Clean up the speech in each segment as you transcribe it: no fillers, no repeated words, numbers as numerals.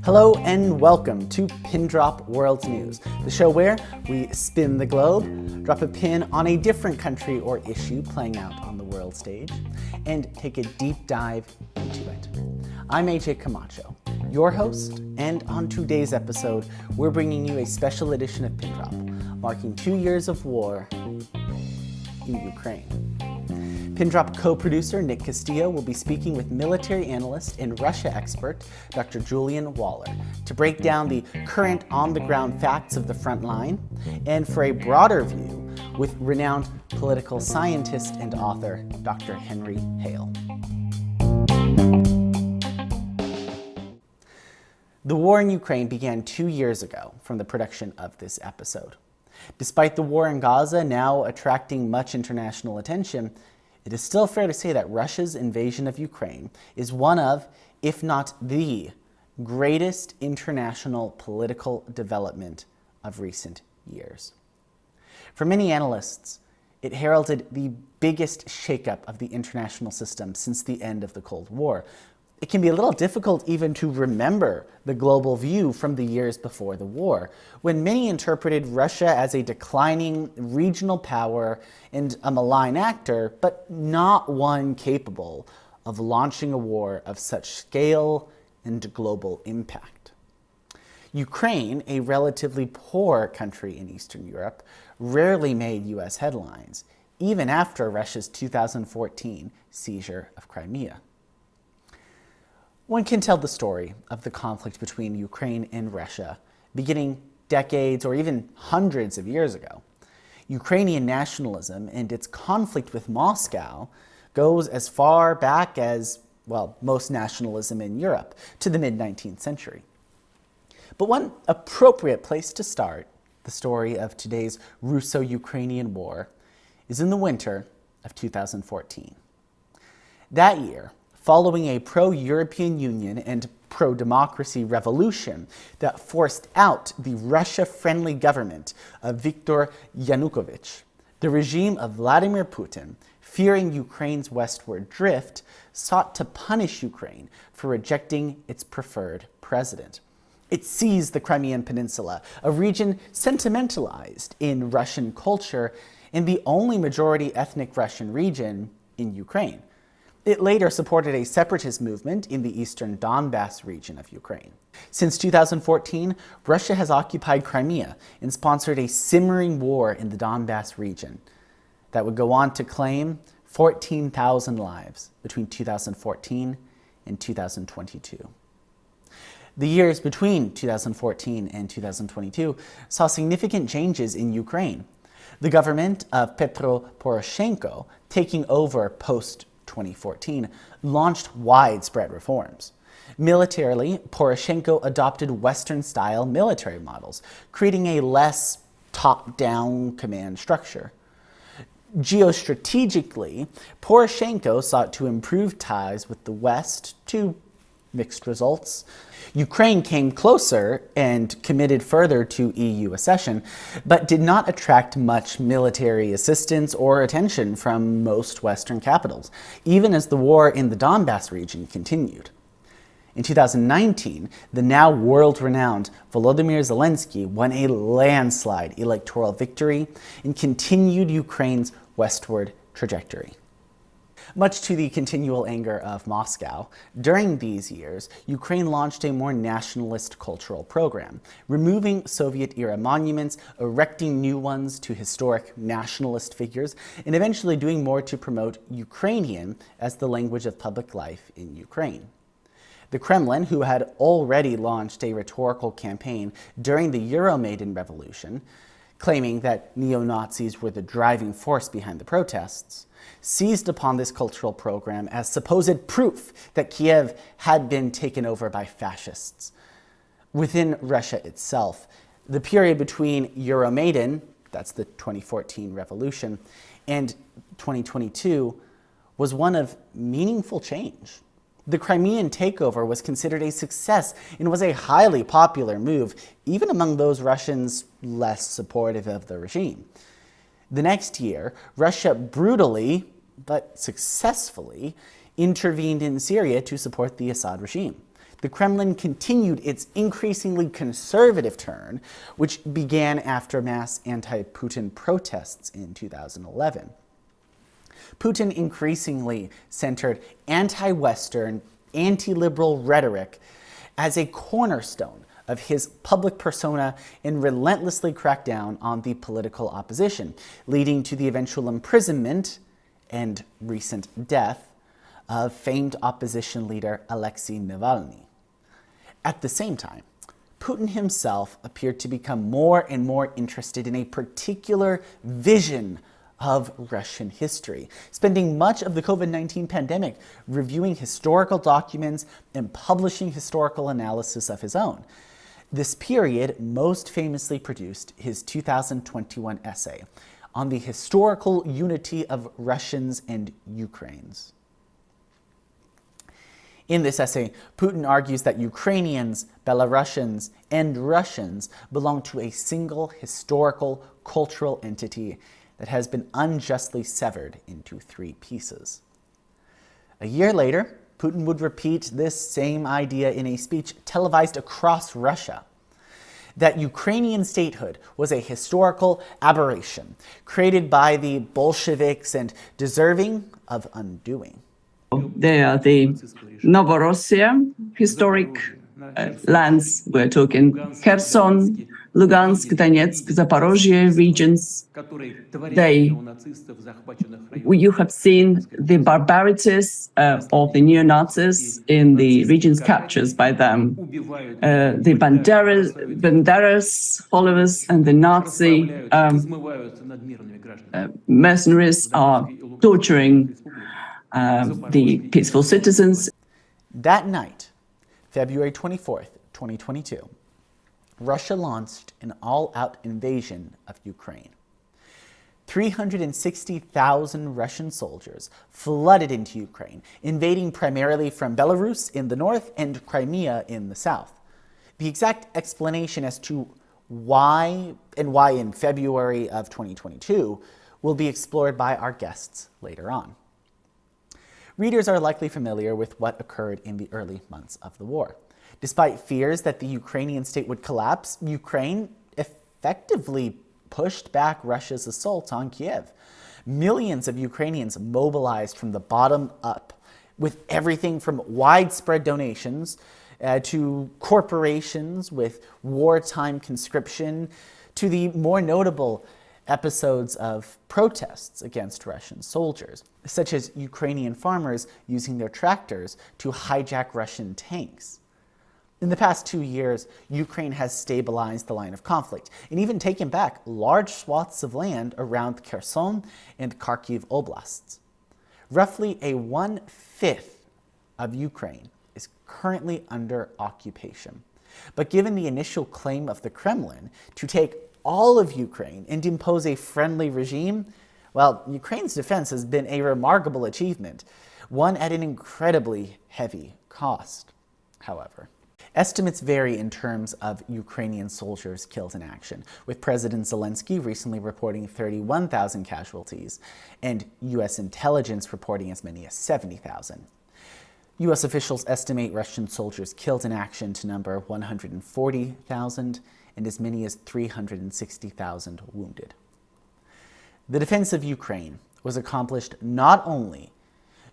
Hello and welcome to Pindrop World News, the show where we spin the globe, drop a pin on a different country or issue playing out on the world stage, and take a deep dive into it. I'm AJ Camacho, your host, and on today's episode, we're bringing you a special edition of Pindrop, marking 2 years of war in Ukraine. Pindrop co-producer Nick Castillo will be speaking with military analyst and Russia expert Dr. Julian Waller to break down the current on-the-ground facts of the Frontline, and for a broader view with renowned political scientist and author Dr. Hale. The war in Ukraine began 2 years ago from the production of this episode. Despite the war in Gaza now attracting much international attention, it is still fair to say that Russia's invasion of Ukraine is one of, if not the, greatest international political development of recent years. For many analysts, it heralded the biggest shakeup of the international system since the end of the Cold War. It can be a little difficult even to remember the global view from the years before the war, when many interpreted Russia as a declining regional power and a malign actor, but not one capable of launching a war of such scale and global impact. Ukraine, a relatively poor country in Eastern Europe, rarely made US headlines, even after Russia's 2014 seizure of Crimea. One can tell the story of the conflict between Ukraine and Russia, beginning decades or even hundreds of years ago. Ukrainian nationalism and its conflict with Moscow goes as far back as, well, most nationalism in Europe, to the mid-19th century. But one appropriate place to start the story of today's Russo-Ukrainian war is in the winter of 2014. That year, following a pro-European Union and pro-democracy revolution that forced out the Russia-friendly government of Viktor Yanukovych, the regime of Vladimir Putin, fearing Ukraine's westward drift, sought to punish Ukraine for rejecting its preferred president. It seized the Crimean Peninsula, a region sentimentalized in Russian culture and the only majority ethnic Russian region in Ukraine. It later supported a separatist movement in the eastern Donbass region of Ukraine. Since 2014, Russia has occupied Crimea and sponsored a simmering war in the Donbass region that would go on to claim 14,000 lives between 2014 and 2022. The years between 2014 and 2022 saw significant changes in Ukraine. The government of Petro Poroshenko, taking over post-2014, launched widespread reforms. Militarily, Poroshenko adopted Western-style military models, creating a less top-down command structure. Geostrategically, Poroshenko sought to improve ties with the West to mixed results. Ukraine came closer and committed further to EU accession, but did not attract much military assistance or attention from most Western capitals, even as the war in the Donbass region continued. In 2019, the now world-renowned Volodymyr Zelensky won a landslide electoral victory and continued Ukraine's westward trajectory. Much to the continual anger of Moscow, during these years, Ukraine launched a more nationalist cultural program, removing Soviet-era monuments, erecting new ones to historic nationalist figures, and eventually doing more to promote Ukrainian as the language of public life in Ukraine. The Kremlin, who had already launched a rhetorical campaign during the Euromaidan Revolution, claiming that neo-Nazis were the driving force behind the protests, seized upon this cultural program as supposed proof that Kiev had been taken over by fascists. Within Russia itself, the period between Euromaidan, that's the 2014 revolution, and 2022 was one of meaningful change. The Crimean takeover was considered a success and was a highly popular move, even among those Russians less supportive of the regime. The next year, Russia brutally, but successfully, intervened in Syria to support the Assad regime. the Kremlin continued its increasingly conservative turn, which began after mass anti-Putin protests in 2011. Putin increasingly centered anti-Western, anti-liberal rhetoric as a cornerstone of his public persona and relentlessly cracked down on the political opposition, leading to the eventual imprisonment and recent death of famed opposition leader Alexei Navalny. At the same time, Putin himself appeared to become more and more interested in a particular vision of Russian history, spending much of the COVID-19 pandemic reviewing historical documents and publishing historical analysis of his own. This period most famously produced his 2021 essay on the historical unity of Russians and Ukrainians. In this essay, Putin argues that Ukrainians, Belarusians, and Russians belong to a single historical, cultural entity that has been unjustly severed into three pieces. A year later, Putin would repeat this same idea in a speech televised across Russia, that Ukrainian statehood was a historical aberration created by the Bolsheviks and deserving of undoing. They are the Novorossiya historic lands. We're talking Kherson, Lugansk, Donetsk, Zaporozhye regions. You have seen the barbarities of the neo-Nazis in the regions captured by them. The Banderas followers and the Nazi mercenaries are torturing the peaceful citizens. That night, February 24th, 2022, Russia launched an all-out invasion of Ukraine. 360,000 Russian soldiers flooded into Ukraine, invading primarily from Belarus in the north and Crimea in the south. The exact explanation as to why in February of 2022 will be explored by our guests later on. Readers are likely familiar with what occurred in the early months of the war. Despite fears that the Ukrainian state would collapse, Ukraine effectively pushed back Russia's assault on Kiev. Millions of Ukrainians mobilized from the bottom up, with everything from widespread donations to corporations with wartime conscription to the more notable episodes of protests against Russian soldiers, such as Ukrainian farmers using their tractors to hijack Russian tanks. In the past 2 years, Ukraine has stabilized the line of conflict and even taken back large swaths of land around Kherson and Kharkiv oblasts. Roughly a 1/5 of Ukraine is currently under occupation. But given the initial claim of the Kremlin to take all of Ukraine and impose a friendly regime, well, Ukraine's defense has been a remarkable achievement, one at an incredibly heavy cost, however. Estimates vary in terms of Ukrainian soldiers killed in action, with President Zelensky recently reporting 31,000 casualties and U.S. intelligence reporting as many as 70,000. U.S. officials estimate Russian soldiers killed in action to number 140,000 and as many as 360,000 wounded. The defense of Ukraine was accomplished not only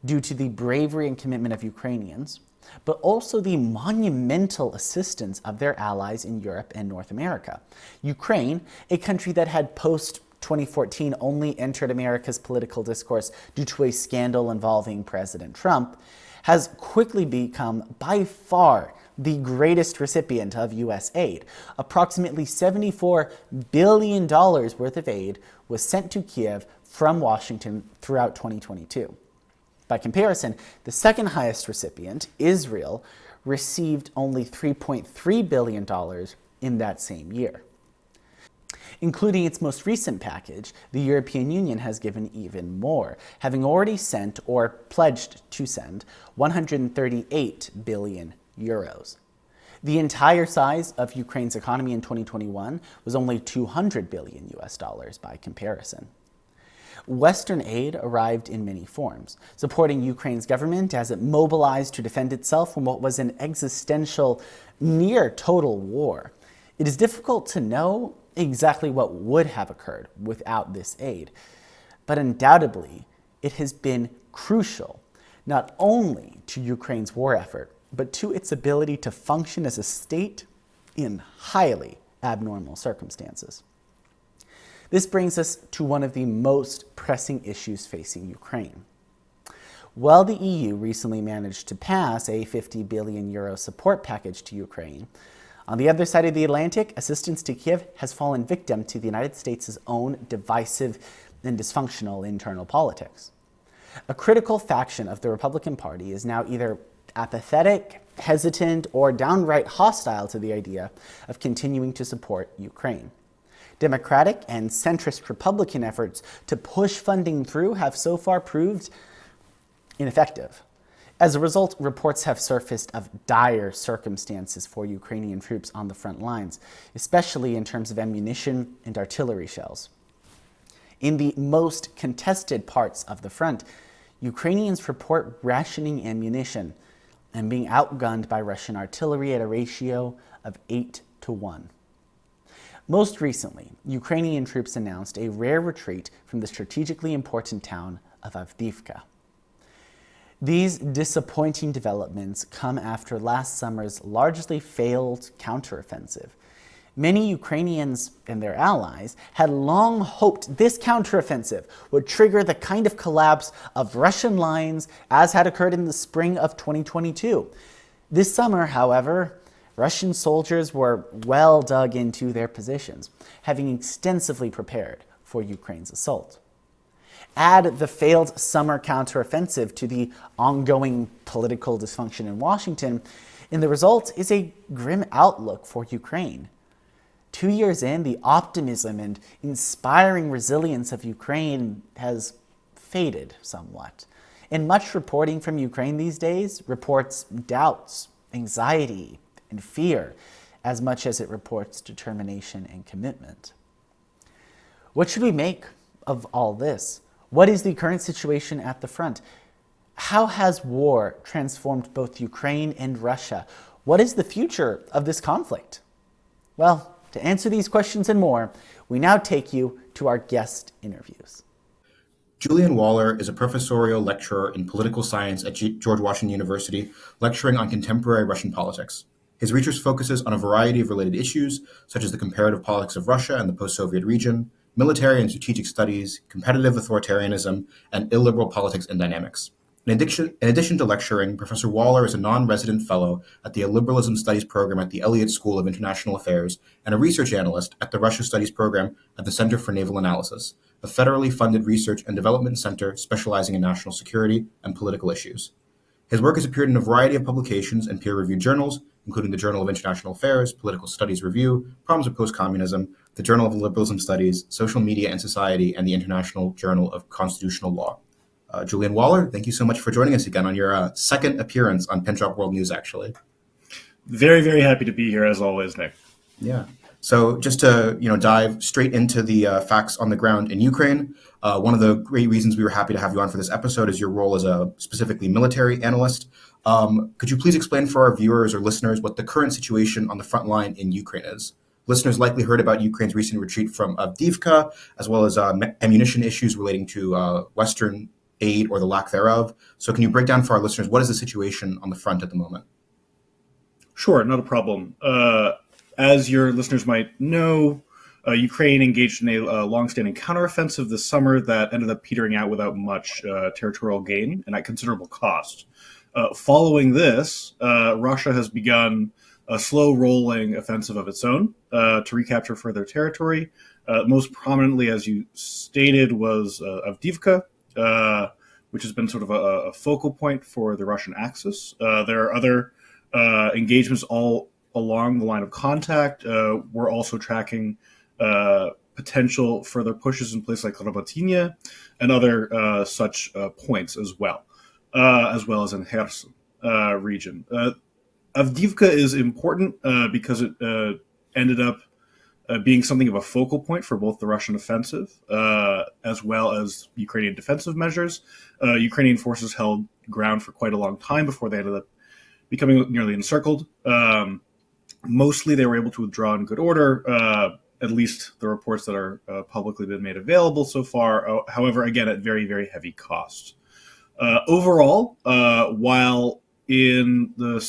due to the bravery and commitment of Ukrainians, but also the monumental assistance of their allies in Europe and North America. Ukraine, a country that had post-2014 only entered America's political discourse due to a scandal involving President Trump, has quickly become by far the greatest recipient of U.S. aid. Approximately $74 billion worth of aid was sent to Kiev from Washington throughout 2022. By comparison, the second highest recipient, Israel, received only $3.3 billion in that same year. Including its most recent package, the European Union has given even more, having already sent or pledged to send 138 billion euros. The entire size of Ukraine's economy in 2021 was only 200 billion US dollars by comparison. Western aid arrived in many forms, supporting Ukraine's government as it mobilized to defend itself from what was an existential, near total war. It is difficult to know exactly what would have occurred without this aid, but undoubtedly it has been crucial not only to Ukraine's war effort, but to its ability to function as a state in highly abnormal circumstances. This brings us to one of the most pressing issues facing Ukraine. While the EU recently managed to pass a €50 billion support package to Ukraine, on the other side of the Atlantic, assistance to Kiev has fallen victim to the United States' own divisive and dysfunctional internal politics. A critical faction of the Republican Party is now either apathetic, hesitant, or downright hostile to the idea of continuing to support Ukraine. Democratic and centrist Republican efforts to push funding through have so far proved ineffective. As a result, reports have surfaced of dire circumstances for Ukrainian troops on the front lines, especially in terms of ammunition and artillery shells. In the most contested parts of the front, Ukrainians report rationing ammunition and being outgunned by Russian artillery at a ratio of 8-1. Most recently, Ukrainian troops announced a rare retreat from the strategically important town of Avdiivka. These disappointing developments come after last summer's largely failed counteroffensive. Many Ukrainians and their allies had long hoped this counteroffensive would trigger the kind of collapse of Russian lines as had occurred in the spring of 2022. This summer, however, Russian soldiers were well dug into their positions, having extensively prepared for Ukraine's assault. Add the failed summer counteroffensive to the ongoing political dysfunction in Washington, and the result is a grim outlook for Ukraine. 2 years in, the optimism and inspiring resilience of Ukraine has faded somewhat. And much reporting from Ukraine these days reports doubts, anxiety, and fear, as much as it reports determination and commitment. What should we make of all this? What is the current situation at the front? How has war transformed both Ukraine and Russia? What is the future of this conflict? Well, to answer these questions and more, we now take you to our guest interviews. Julian Waller is a professorial lecturer in political science at George Washington University, lecturing on contemporary Russian politics. His research focuses on a variety of related issues, such as the comparative politics of Russia and the post-Soviet region, military and strategic studies, competitive authoritarianism, and illiberal politics and dynamics. In addition to lecturing, Professor Waller is a non-resident fellow at the Liberalism Studies program at the Elliott School of International Affairs and a research analyst at the Russia Studies program at the Center for Naval Analysis, a federally funded research and development center specializing in national security and political issues. His work has appeared in a variety of publications and peer-reviewed journals, including the Journal of International Affairs, Political Studies Review, Problems of Post-Communism, the Journal of Liberalism Studies, Social Media and Society, and the International Journal of Constitutional Law. Julian Waller, thank you so much for joining us again on your second appearance on Pindrop World News, actually. Very, very happy to be here, as always, Nick. Yeah. So just to dive straight into the facts on the ground in Ukraine, one of the great reasons we were happy to have you on for this episode is your role as a specifically military analyst. Could you please explain for our viewers or listeners what the current situation on the front line in Ukraine is? Listeners likely heard about Ukraine's recent retreat from Avdiivka, as well as ammunition issues relating to Western aid or the lack thereof. So can you break down for our listeners, what is the situation on the front at the moment? Sure, not a problem. As your listeners might know, Ukraine engaged in a long-standing counteroffensive this summer that ended up petering out without much territorial gain and at considerable cost. Following this, Russia has begun a slow-rolling offensive of its own to recapture further territory. Most prominently, as you stated, was Avdiivka, which has been sort of a focal point for the Russian axis. There are other engagements all along the line of contact. We're also tracking potential further pushes in places like Robotynya and other such points as well as in Kherson region. Avdiivka is important because it ended up being something of a focal point for both the Russian offensive as well as Ukrainian defensive measures. Ukrainian forces held ground for quite a long time before they ended up becoming nearly encircled. Mostly they were able to withdraw in good order, at least the reports that are publicly been made available so far. However, again, at very, very heavy cost. Overall, while in the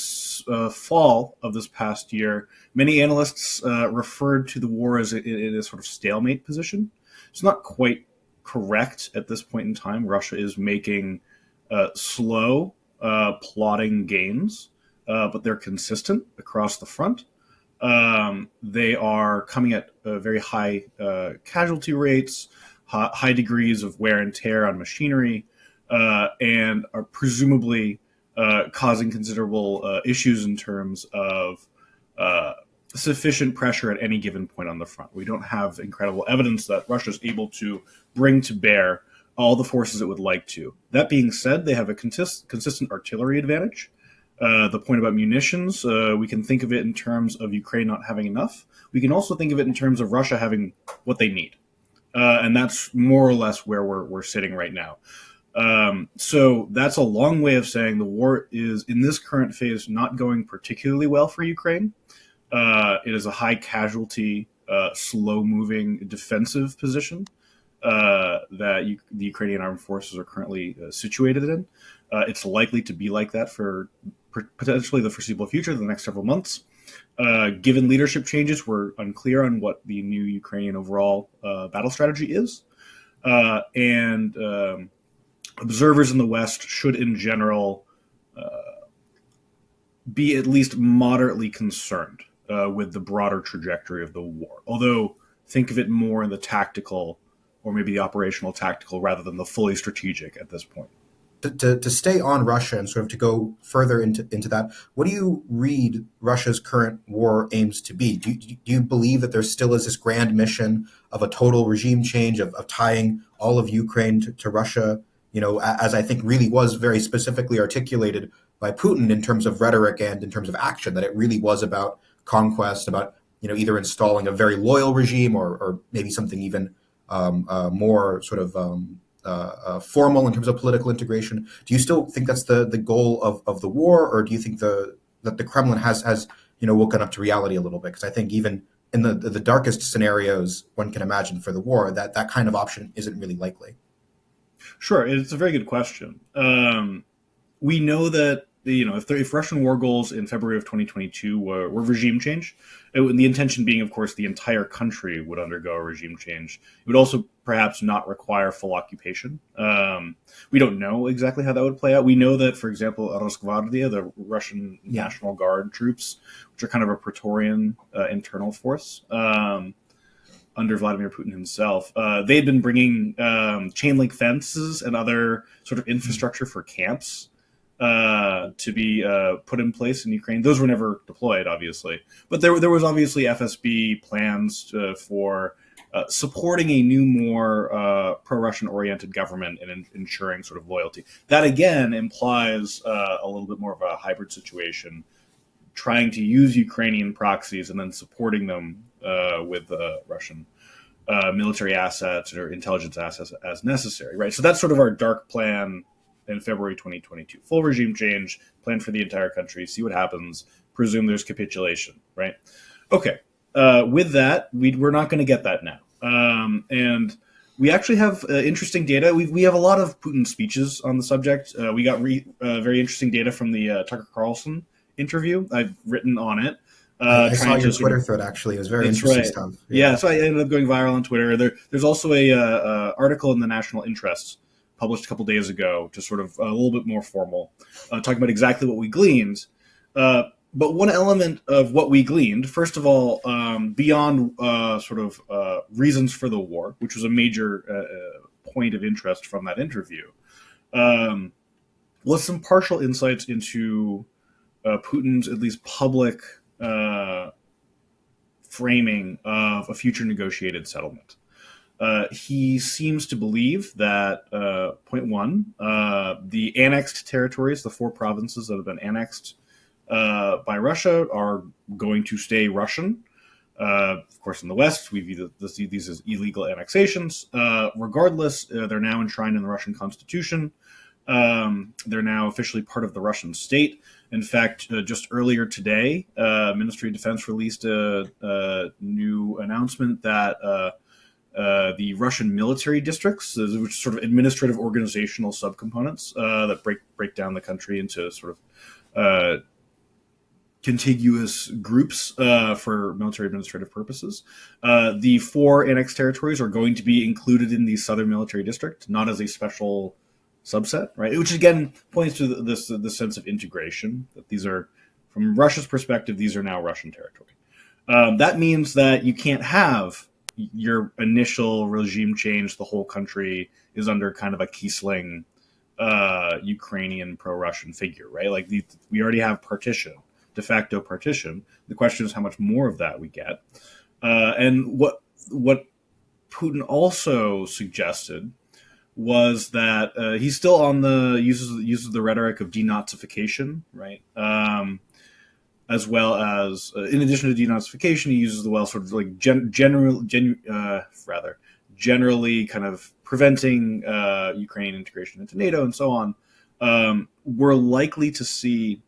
fall of this past year, many analysts referred to the war as in a sort of stalemate position. It's not quite correct at this point in time. Russia is making slow, plodding gains, but they're consistent across the front. They are coming at very high casualty rates, high degrees of wear and tear on machinery, and are presumably causing considerable issues in terms of sufficient pressure at any given point on the front. We don't have incredible evidence that Russia is able to bring to bear all the forces it would like to. That being said, they have a consistent artillery advantage. The point about munitions, we can think of it in terms of Ukraine not having enough. We can also think of it in terms of Russia having what they need. And that's more or less where we're sitting right now. So that's a long way of saying the war is, in this current phase, not going particularly well for Ukraine. It is a high casualty, slow-moving defensive position that the Ukrainian armed forces are currently situated in. It's likely to be like that for potentially the foreseeable future, the next several months. Given leadership changes, we're unclear on what the new Ukrainian overall battle strategy is. And observers in the West should, in general, be at least moderately concerned with the broader trajectory of the war. Although, think of it more in the tactical or maybe the operational tactical rather than the fully strategic at this point. To stay on Russia and sort of to go further into that, what do you read Russia's current war aims to be? Do you believe that there still is this grand mission of a total regime change, of tying all of Ukraine to Russia, as I think really was very specifically articulated by Putin in terms of rhetoric and in terms of action, that it really was about conquest, about either installing a very loyal regime or maybe something even more sort of formal in terms of political integration? Do you still think that's the goal of the war, or do you think that the Kremlin has woken up to reality a little bit? Because I think even in the darkest scenarios one can imagine for the war, that kind of option isn't really likely. Sure, it's a very good question. We know that if Russian war goals in February of 2022 were regime change, the intention being, of course, the entire country would undergo a regime change. It would also perhaps not require full occupation. We don't know exactly how that would play out. We know that, for example, Rosgvardia, the Russian National Guard troops, which are kind of a Praetorian internal force under Vladimir Putin himself, they had been bringing chain link fences and other sort of infrastructure for camps to be put in place in Ukraine. Those were never deployed, obviously. But there was obviously FSB plans for supporting a new, more pro-Russian oriented government and ensuring sort of loyalty. That, again, implies a little bit more of a hybrid situation, trying to use Ukrainian proxies and then supporting them with Russian military assets or intelligence assets as necessary, right? So that's sort of our dark plan in February 2022. Full regime change, plan for the entire country, see what happens, presume there's capitulation, right? Okay. With that, we're not going to get that now. And we actually have interesting data. We have a lot of Putin speeches on the subject. We got very interesting data from the Tucker Carlson interview. I've written on it. I saw your Twitter thread, actually. It was very interesting stuff. Yeah, so I ended up going viral on Twitter. There's also a article in the National Interest published a couple days ago, just sort of a little bit more formal, talking about exactly what we gleaned. But one element of what we gleaned, first of all, beyond reasons for the war, which was a major point of interest from that interview, was some partial insights into Putin's at least public framing of a future negotiated settlement. He seems to believe that, point one, the annexed territories, the 4 provinces that have been annexed by Russia, are going to stay Russian. Of course, in the West, we view these as illegal annexations. Regardless, they're now enshrined in the Russian constitution. They're now officially part of the Russian state. In fact, just earlier today, Ministry of Defense released a new announcement that the Russian military districts, which are sort of administrative organizational subcomponents that break down the country into sort of contiguous groups for military administrative purposes. The 4 annexed territories are going to be included in the Southern Military District, not as a special subset, right? Which again points to the sense of integration, that these are, from Russia's perspective, these are now Russian territory. That means that you can't have your initial regime change, the whole country is under kind of a Kiesling Ukrainian pro-Russian figure, right? Like we already have partition, de facto partition. The question is how much more of that we get. And what Putin also suggested was that he's still on the uses the rhetoric of denazification, right? As well as, in addition to denazification, he uses the sort of like generally kind of preventing Ukrainian integration into NATO and so on. We're likely to see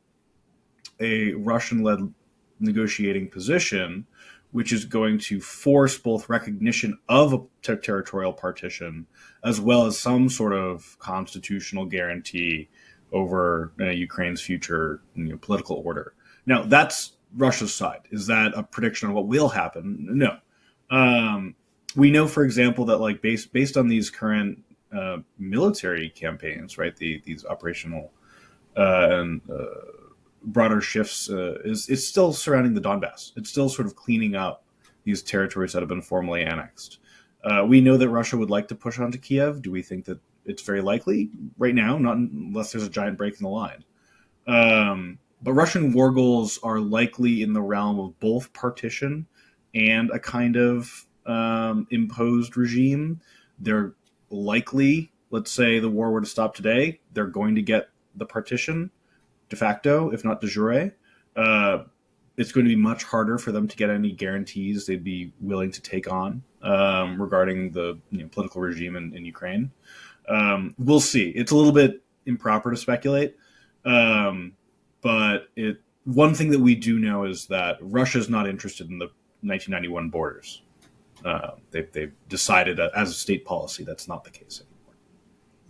a Russian-led negotiating position, which is going to force both recognition of a territorial partition as well as some sort of constitutional guarantee over Ukraine's future political order. Now, that's Russia's side. Is that a prediction of what will happen? No. We know, for example, that like based on these current military campaigns, right? These operational and broader shifts is still surrounding the Donbass. It's still sort of cleaning up these territories that have been formally annexed. We know that Russia would like to push onto Kiev. Do we think that it's very likely? Right now, not unless there's a giant break in the line. But Russian war goals are likely in the realm of both partition and a kind of imposed regime. They're likely, let's say the war were to stop today, they're going to get the partition de facto, if not de jure. It's going to be much harder for them to get any guarantees they'd be willing to take on regarding the political regime in Ukraine. We'll see. It's a little bit improper to speculate. But one thing that we do know is that Russia's not interested in the 1991 borders. They've decided as a state policy that's not the case anymore.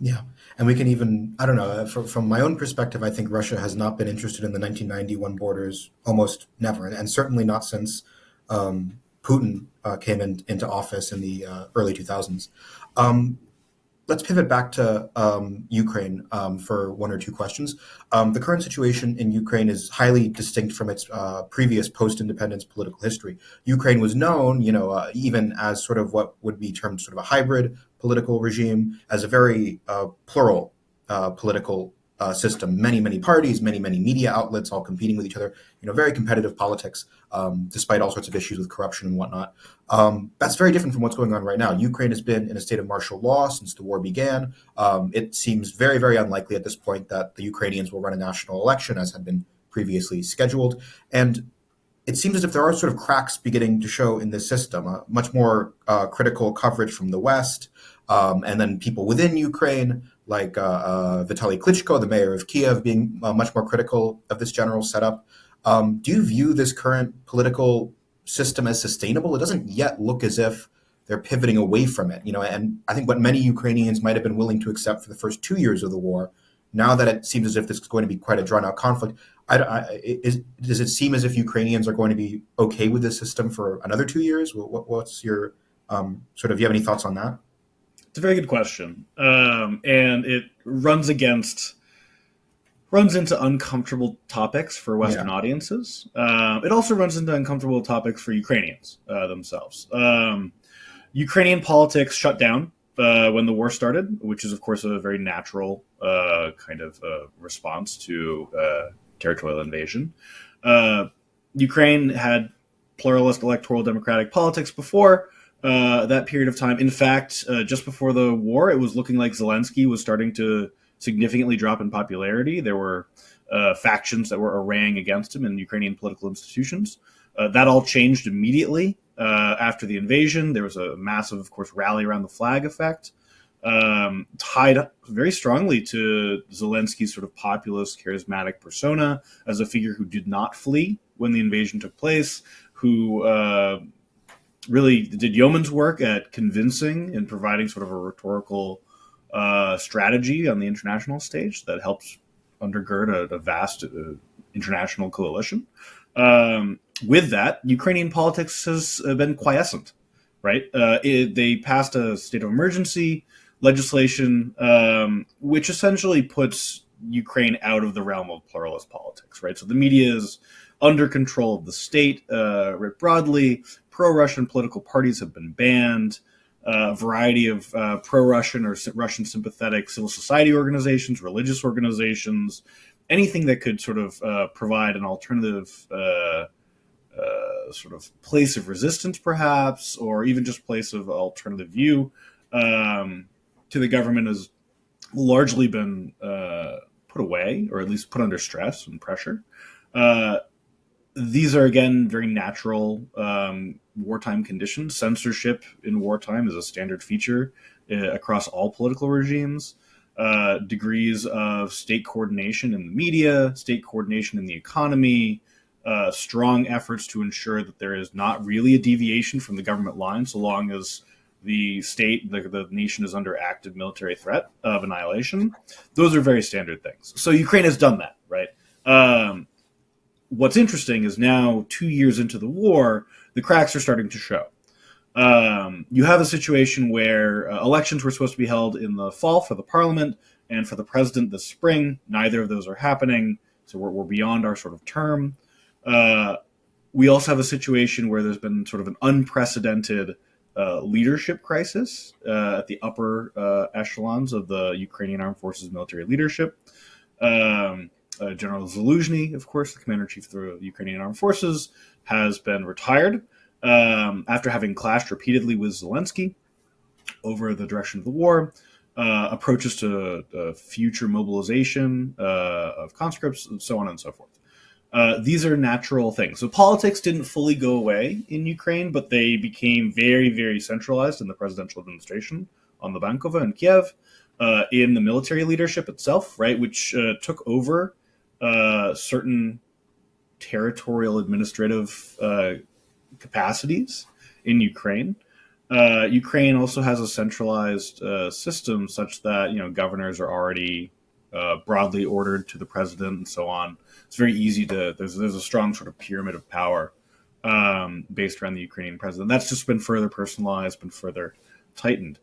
Yeah, and we can even, I don't know, from my own perspective, I think Russia has not been interested in the 1991 borders almost never, and certainly not since Putin came into office in the early 2000s. Let's pivot back to Ukraine for one or two questions. The current situation in Ukraine is highly distinct from its previous post-independence political history. Ukraine was known, even as sort of what would be termed sort of a hybrid political regime, as a very plural political system. Many parties, many media outlets, all competing with each other. Very competitive politics, despite all sorts of issues with corruption and whatnot. That's very different from what's going on right now. Ukraine has been in a state of martial law since the war began. It seems very unlikely at this point that the Ukrainians will run a national election, as had been previously scheduled. And it seems as if there are sort of cracks beginning to show in this system. Much more critical coverage from the West, and then people within Ukraine, like Vitaly Klitschko, the mayor of Kiev, being much more critical of this general setup. Do you view this current political system as sustainable? It doesn't yet look as if they're pivoting away from it. And I think what many Ukrainians might have been willing to accept for the first 2 years of the war, now that it seems as if this is going to be quite a drawn-out conflict, does it seem as if Ukrainians are going to be okay with this system for another 2 years? What's your do you have any thoughts on that? It's a very good question, and it runs into uncomfortable topics for Western audiences. It also runs into uncomfortable topics for Ukrainians themselves. Ukrainian politics shut down when the war started, which is, of course, a very natural kind of response to territorial invasion. Ukraine had pluralist electoral democratic politics before that period of time. In fact, just before the war, it was looking like Zelensky was starting to significantly drop in popularity. There were factions that were arraying against him in Ukrainian political institutions. That all changed immediately after the invasion. There was a massive, of course, rally around the flag effect, tied very strongly to Zelensky's sort of populist, charismatic persona as a figure who did not flee when the invasion took place, who really did yeoman's work at convincing and providing sort of a rhetorical strategy on the international stage that helped undergird a vast international coalition. With that, Ukrainian politics has been quiescent, right? They passed a state of emergency legislation, which essentially puts Ukraine out of the realm of pluralist politics, right? So the media is under control of the state, writ broadly. Pro-Russian political parties have been banned. A variety of pro-Russian or Russian sympathetic civil society organizations, religious organizations, anything that could sort of provide an alternative sort of place of resistance, perhaps, or even just place of alternative view to the government has largely been put away, or at least put under stress and pressure. These are, again, very natural wartime conditions. Censorship in wartime is a standard feature across all political regimes. Degrees of state coordination in the media, state coordination in the economy, strong efforts to ensure that there is not really a deviation from the government line so long as the state, the nation is under active military threat of annihilation. Those are very standard things. So Ukraine has done that, right? What's interesting is now 2 years into the war, the cracks are starting to show. You have a situation where elections were supposed to be held in the fall for the parliament and for the president this spring. Neither of those are happening, so we're beyond our sort of term. We also have a situation where there's been sort of an unprecedented leadership crisis at the upper echelons of the Ukrainian Armed Forces military leadership. General Zaluzhny, of course, the commander-in-chief of the Ukrainian Armed Forces, has been retired after having clashed repeatedly with Zelensky over the direction of the war. Approaches to future mobilization of conscripts, and so on and so forth. These are natural things. So politics didn't fully go away in Ukraine, but they became very, very centralized in the presidential administration on the Bankova in Kiev, in the military leadership itself, right, which took over certain territorial administrative capacities in Ukraine. Ukraine also has a centralized system such that, governors are already broadly ordered to the president and so on. It's very easy there's a strong sort of pyramid of power based around the Ukrainian president. That's just been further personalized, been further tightened.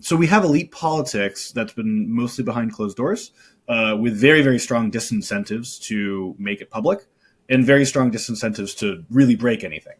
So we have elite politics that's been mostly behind closed doors, with very, very strong disincentives to make it public and very strong disincentives to really break anything.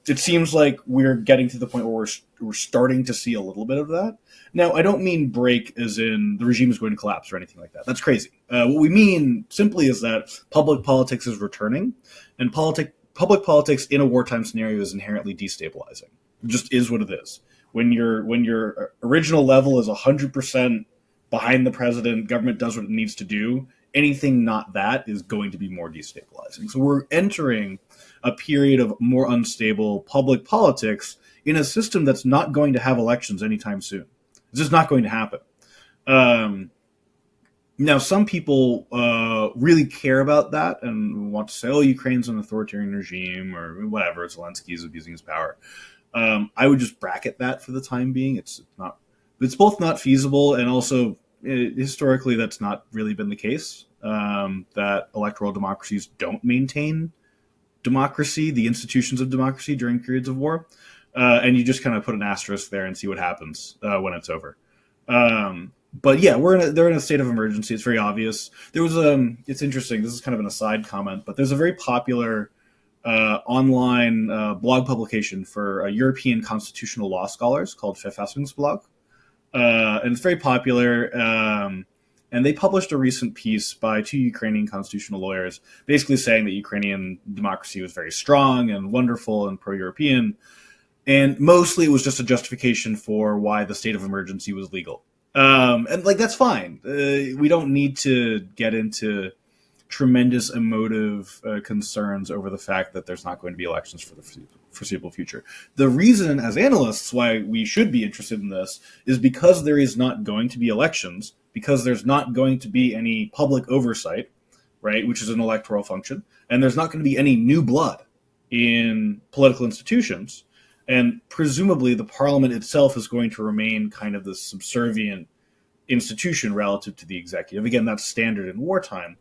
It seems like we're getting to the point where we're starting to see a little bit of that. Now, I don't mean break as in the regime is going to collapse or anything like that. That's crazy. What we mean simply is that public politics is returning, and public politics in a wartime scenario is inherently destabilizing. It just is what it is. When your original level is 100% behind the president, government does what it needs to do, anything not that is going to be more destabilizing. So we're entering a period of more unstable public politics in a system that's not going to have elections anytime soon. It's just not going to happen. Now, some people really care about that and want to say, oh, Ukraine's an authoritarian regime or whatever, Zelensky is abusing his power. I would just bracket that for the time being. It's both not feasible, and also historically that's not really been the case, that electoral democracies don't maintain democracy, the institutions of democracy during periods of war. And you just kind of put an asterisk there and see what happens when it's over. But yeah, they're in a state of emergency. It's very obvious. There was it's interesting. This is kind of an aside comment, but there's a very popular online blog publication for European constitutional law scholars called Verfassungsblog. And it's very popular. And they published a recent piece by two Ukrainian constitutional lawyers, basically saying that Ukrainian democracy was very strong and wonderful and pro-European. And mostly it was just a justification for why the state of emergency was legal. And that's fine. We don't need to get into tremendous emotive concerns over the fact that there's not going to be elections for the foreseeable future. The reason, as analysts, why we should be interested in this is because there is not going to be elections, because there's not going to be any public oversight, right, which is an electoral function, and there's not going to be any new blood in political institutions, and presumably the parliament itself is going to remain kind of the subservient institution relative to the executive. Again, that's standard in wartime.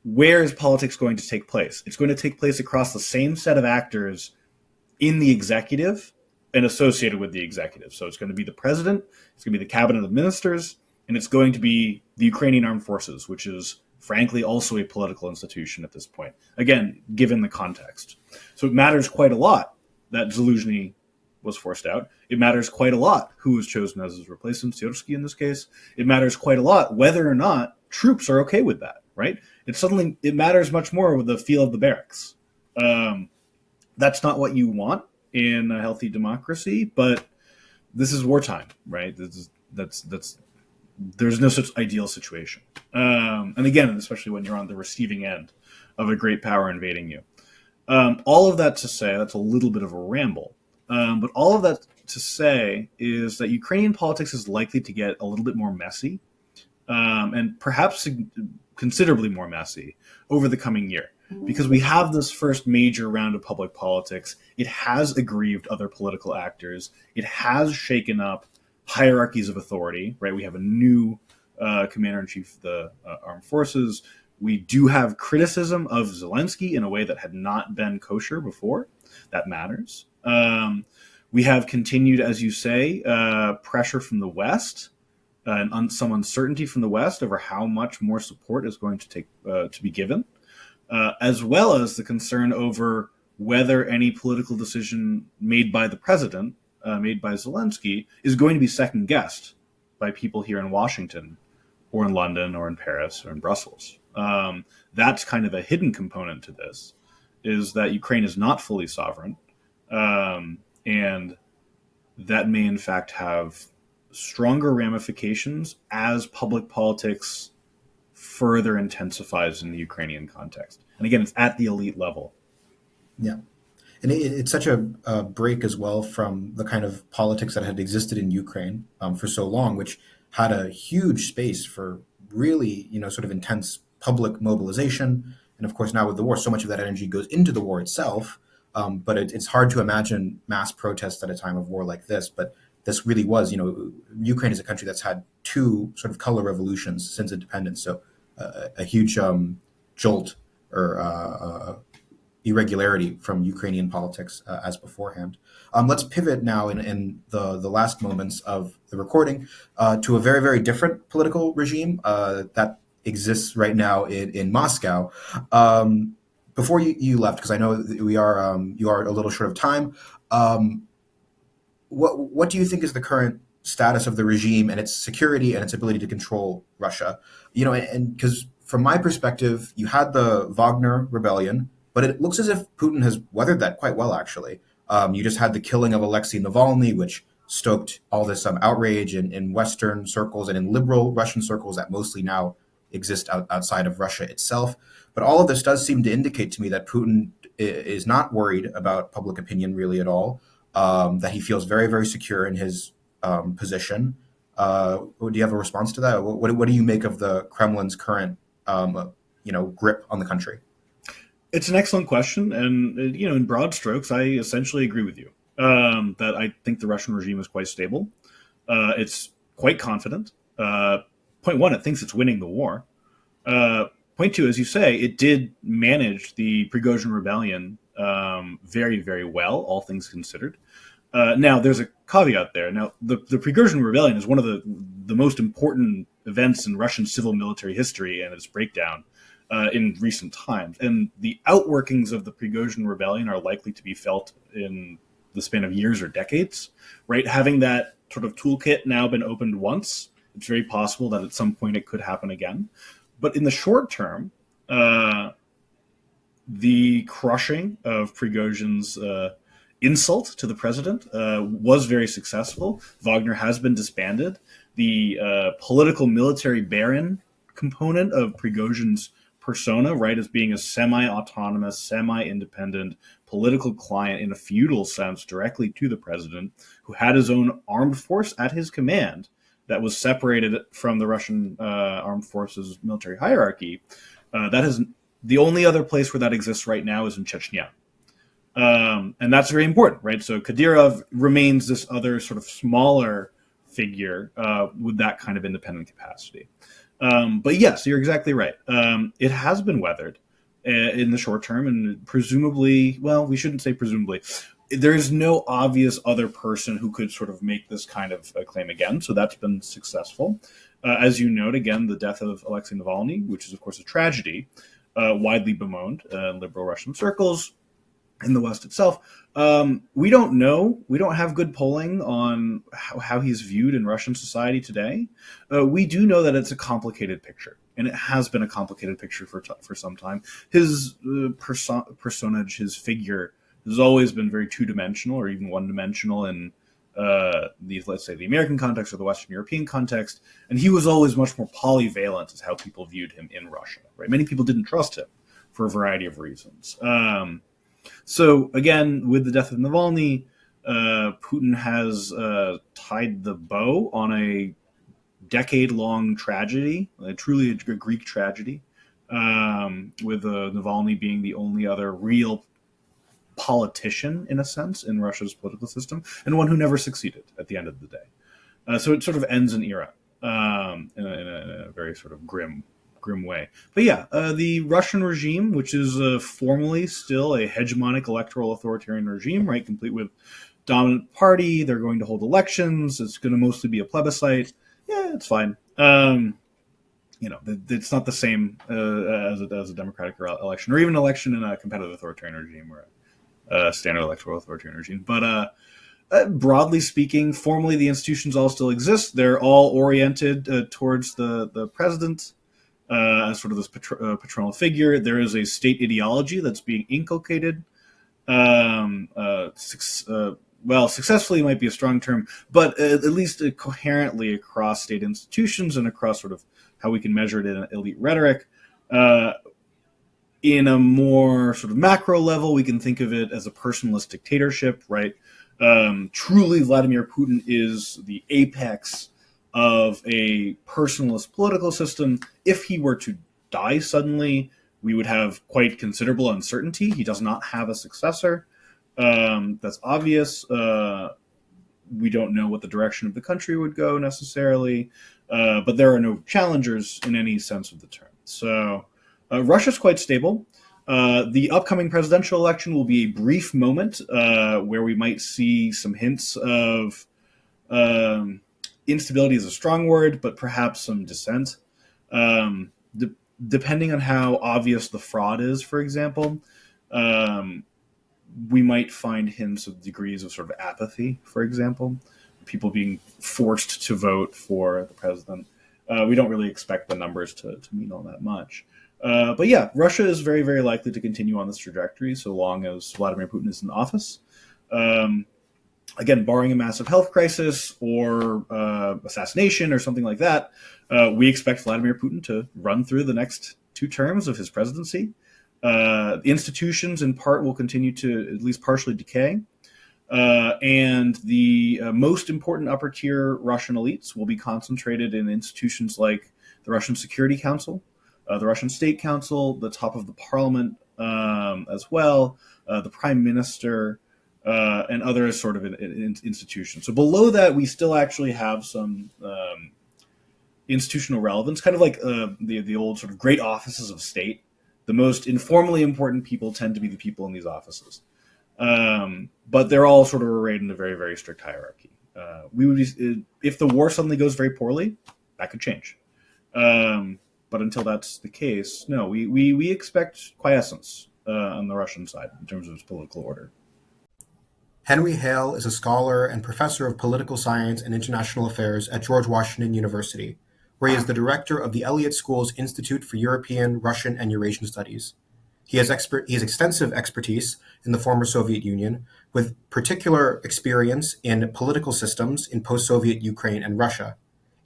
Where is politics going to take place? It's going to take place across the same set of actors in the executive and associated with the executive. So it's going to be the president, it's going to be the cabinet of ministers, and it's going to be the Ukrainian armed forces, which is frankly also a political institution at this point. Again, given the context. So it matters quite a lot that Zaluzhny was forced out. It matters quite a lot who was chosen as his replacement, Syrskyi in this case. It matters quite a lot whether or not troops are okay with that, right? It matters much more with the feel of the barracks. That's not what you want in a healthy democracy, but this is wartime, right? There's no such ideal situation. And again, especially when you're on the receiving end of a great power invading you. All of that to say, that's a little bit of a ramble. But all of that to say is that Ukrainian politics is likely to get a little bit more messy, and perhaps considerably more messy over the coming year. Because we have this first major round of public politics. It has aggrieved other political actors. It has shaken up hierarchies of authority, right? We have a new commander-in-chief of the armed forces. We do have criticism of Zelensky in a way that had not been kosher before. That matters. We have continued, as you say, pressure from the West and some uncertainty from the West over how much more support is going to be given, as well as the concern over whether any political decision made by the president, made by Zelensky, is going to be second-guessed by people here in Washington or in London or in Paris or in Brussels. That's kind of a hidden component to this, is that Ukraine is not fully sovereign, and that may in fact have stronger ramifications as public politics further intensifies in the Ukrainian context. And again, it's at the elite level. Yeah. And it's such a break as well from the kind of politics that had existed in Ukraine for so long, which had a huge space for really, sort of intense public mobilization. And of course, now with the war, so much of that energy goes into the war itself. But it's hard to imagine mass protests at a time of war like this. But this really was, Ukraine is a country that's had two sort of color revolutions since independence. So a huge jolt or irregularity from Ukrainian politics as beforehand. Let's pivot now in the last moments of the recording to a very, very different political regime that exists right now in Moscow. Before you left, because I know you are a little short of time, what do you think is the current status of the regime and its security and its ability to control Russia? And because from my perspective, you had the Wagner rebellion, but it looks as if Putin has weathered that quite well, actually. You just had the killing of Alexei Navalny, which stoked all this outrage in Western circles and in liberal Russian circles that mostly now exist outside of Russia itself. But all of this does seem to indicate to me that Putin is not worried about public opinion really at all, that he feels very, very secure in his position. Do you have a response to that? What do you make of the Kremlin's current grip on the country? It's an excellent question, and in broad strokes, I essentially agree with you that I think the Russian regime is quite stable. It's quite confident. Point one, it thinks it's winning the war. Point two, as you say, it did manage the Prigozhin rebellion very, very well, all things considered. Now, there's a caveat there. Now, the Prigozhin rebellion is one of the most important events in Russian civil military history and its breakdown in recent times. And the outworkings of the Prigozhin rebellion are likely to be felt in the span of years or decades, right? Having that sort of toolkit now been opened once, it's very possible that at some point it could happen again. But in the short term, the crushing of Prigozhin's insult to the president was very successful. Wagner has been disbanded. The political military baron component of Prigozhin's persona, right, as being a semi-autonomous, semi-independent political client in a feudal sense directly to the president, who had his own armed force at his command that was separated from the Russian armed forces military hierarchy. That is the only other place where that exists right now is in Chechnya. And that's very important, right? So Kadyrov remains this other sort of smaller figure with that kind of independent capacity. But yes, you're exactly right. It has been weathered in the short term, and presumably, well, we shouldn't say presumably, there is no obvious other person who could sort of make this kind of claim again. So that's been successful. As you note, again, the death of Alexei Navalny, which is, of course, a tragedy, widely bemoaned in liberal Russian circles, in the West itself. We don't know. We don't have good polling on how he's viewed in Russian society today. We do know that it's a complicated picture, and it has been a complicated picture for some time. His personage, his figure, has always been very two-dimensional or even one-dimensional in let's say, the American context or the Western European context, and he was always much more polyvalent as how people viewed him in Russia. Right? Many people didn't trust him for a variety of reasons. So again, with the death of Navalny, Putin has tied the bow on a decade-long tragedy, truly a Greek tragedy, with Navalny being the only other real politician, in a sense, in Russia's political system, and one who never succeeded at the end of the day. So it sort of ends an era in a very sort of grim way. But yeah, the Russian regime, which is formally still a hegemonic electoral authoritarian regime, right, complete with dominant party, they're going to hold elections, it's going to mostly be a plebiscite. Yeah, it's fine. It's not the same as a democratic election, or even an election in a competitive authoritarian regime or a standard electoral authoritarian regime. But broadly speaking, formally the institutions all still exist. They're all oriented towards the president as sort of this patronal figure. There is a state ideology that's being inculcated. Successfully might be a strong term, but at least coherently across state institutions and across sort of how we can measure it in elite rhetoric. In a more sort of macro level, we can think of it as a personalist dictatorship, right? Truly, Vladimir Putin is the apex of a personalist political system. If he were to die suddenly, we would have quite considerable uncertainty. He does not have a successor. That's obvious. We don't know what the direction of the country would go necessarily, but there are no challengers in any sense of the term. So Russia's quite stable. The upcoming presidential election will be a brief moment where we might see some hints of instability is a strong word, but perhaps some dissent. Depending on how obvious the fraud is, for example, we might find hints of degrees of sort of apathy, for example, people being forced to vote for the president. We don't really expect the numbers to mean all that much. But yeah, Russia is very, very likely to continue on this trajectory so long as Vladimir Putin is in office. Again, barring a massive health crisis or assassination or something like that, we expect Vladimir Putin to run through the next 2 terms of his presidency. The institutions, in part, will continue to at least partially decay. And the most important upper-tier Russian elites will be concentrated in institutions like the Russian Security Council, the Russian State Council, the top of the parliament as well, the prime minister, and other sort of institutions. So below that, we still actually have some institutional relevance, kind of like the old sort of great offices of state. The most informally important people tend to be the people in these offices. But they're all sort of arrayed in a very, very strict hierarchy. If the war suddenly goes very poorly, that could change. But until that's the case, no, we expect quiescence on the Russian side in terms of its political order. Henry Hale is a scholar and professor of political science and international affairs at George Washington University, where he is the director of the Eliot School's Institute for European, Russian, and Eurasian Studies. He has extensive expertise in the former Soviet Union, with particular experience in political systems in post-Soviet Ukraine and Russia.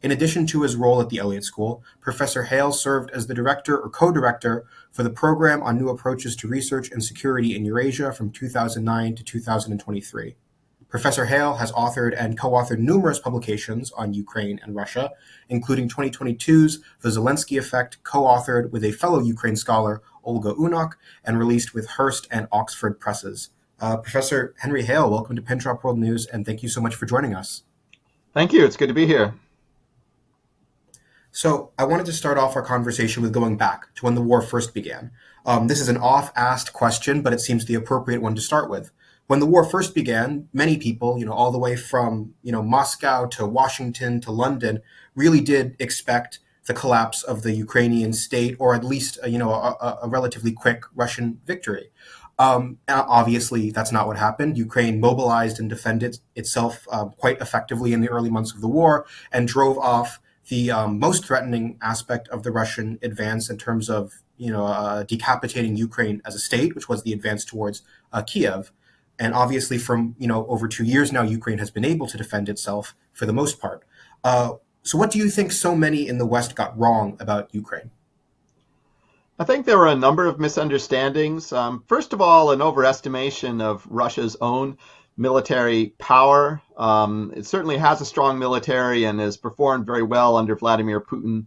In addition to his role at the Elliott School, Professor Hale served as the director or co-director for the Program on New Approaches to Research and Security in Eurasia from 2009 to 2023. Professor Hale has authored and co-authored numerous publications on Ukraine and Russia, including 2022's The Zelensky Effect, co-authored with a fellow Ukraine scholar, Olga Unok, and released with Hearst and Oxford Presses. Professor Henry Hale, welcome to Pindrop World News, and thank you so much for joining us. Thank you. It's good to be here. So I wanted to start off our conversation with going back to when the war first began. This is an oft-asked question, but it seems the appropriate one to start with. When the war first began, many people, all the way from, Moscow to Washington to London, really did expect the collapse of the Ukrainian state, or at least, a relatively quick Russian victory. Obviously, that's not what happened. Ukraine mobilized and defended itself quite effectively in the early months of the war and drove off the most threatening aspect of the Russian advance in terms of, decapitating Ukraine as a state, which was the advance towards Kiev. And obviously, from over 2 years now, Ukraine has been able to defend itself for the most part. So what do you think so many in the West got wrong about Ukraine? I think there were a number of misunderstandings. First of all, an overestimation of Russia's own military power. It certainly has a strong military and has performed very well under Vladimir Putin.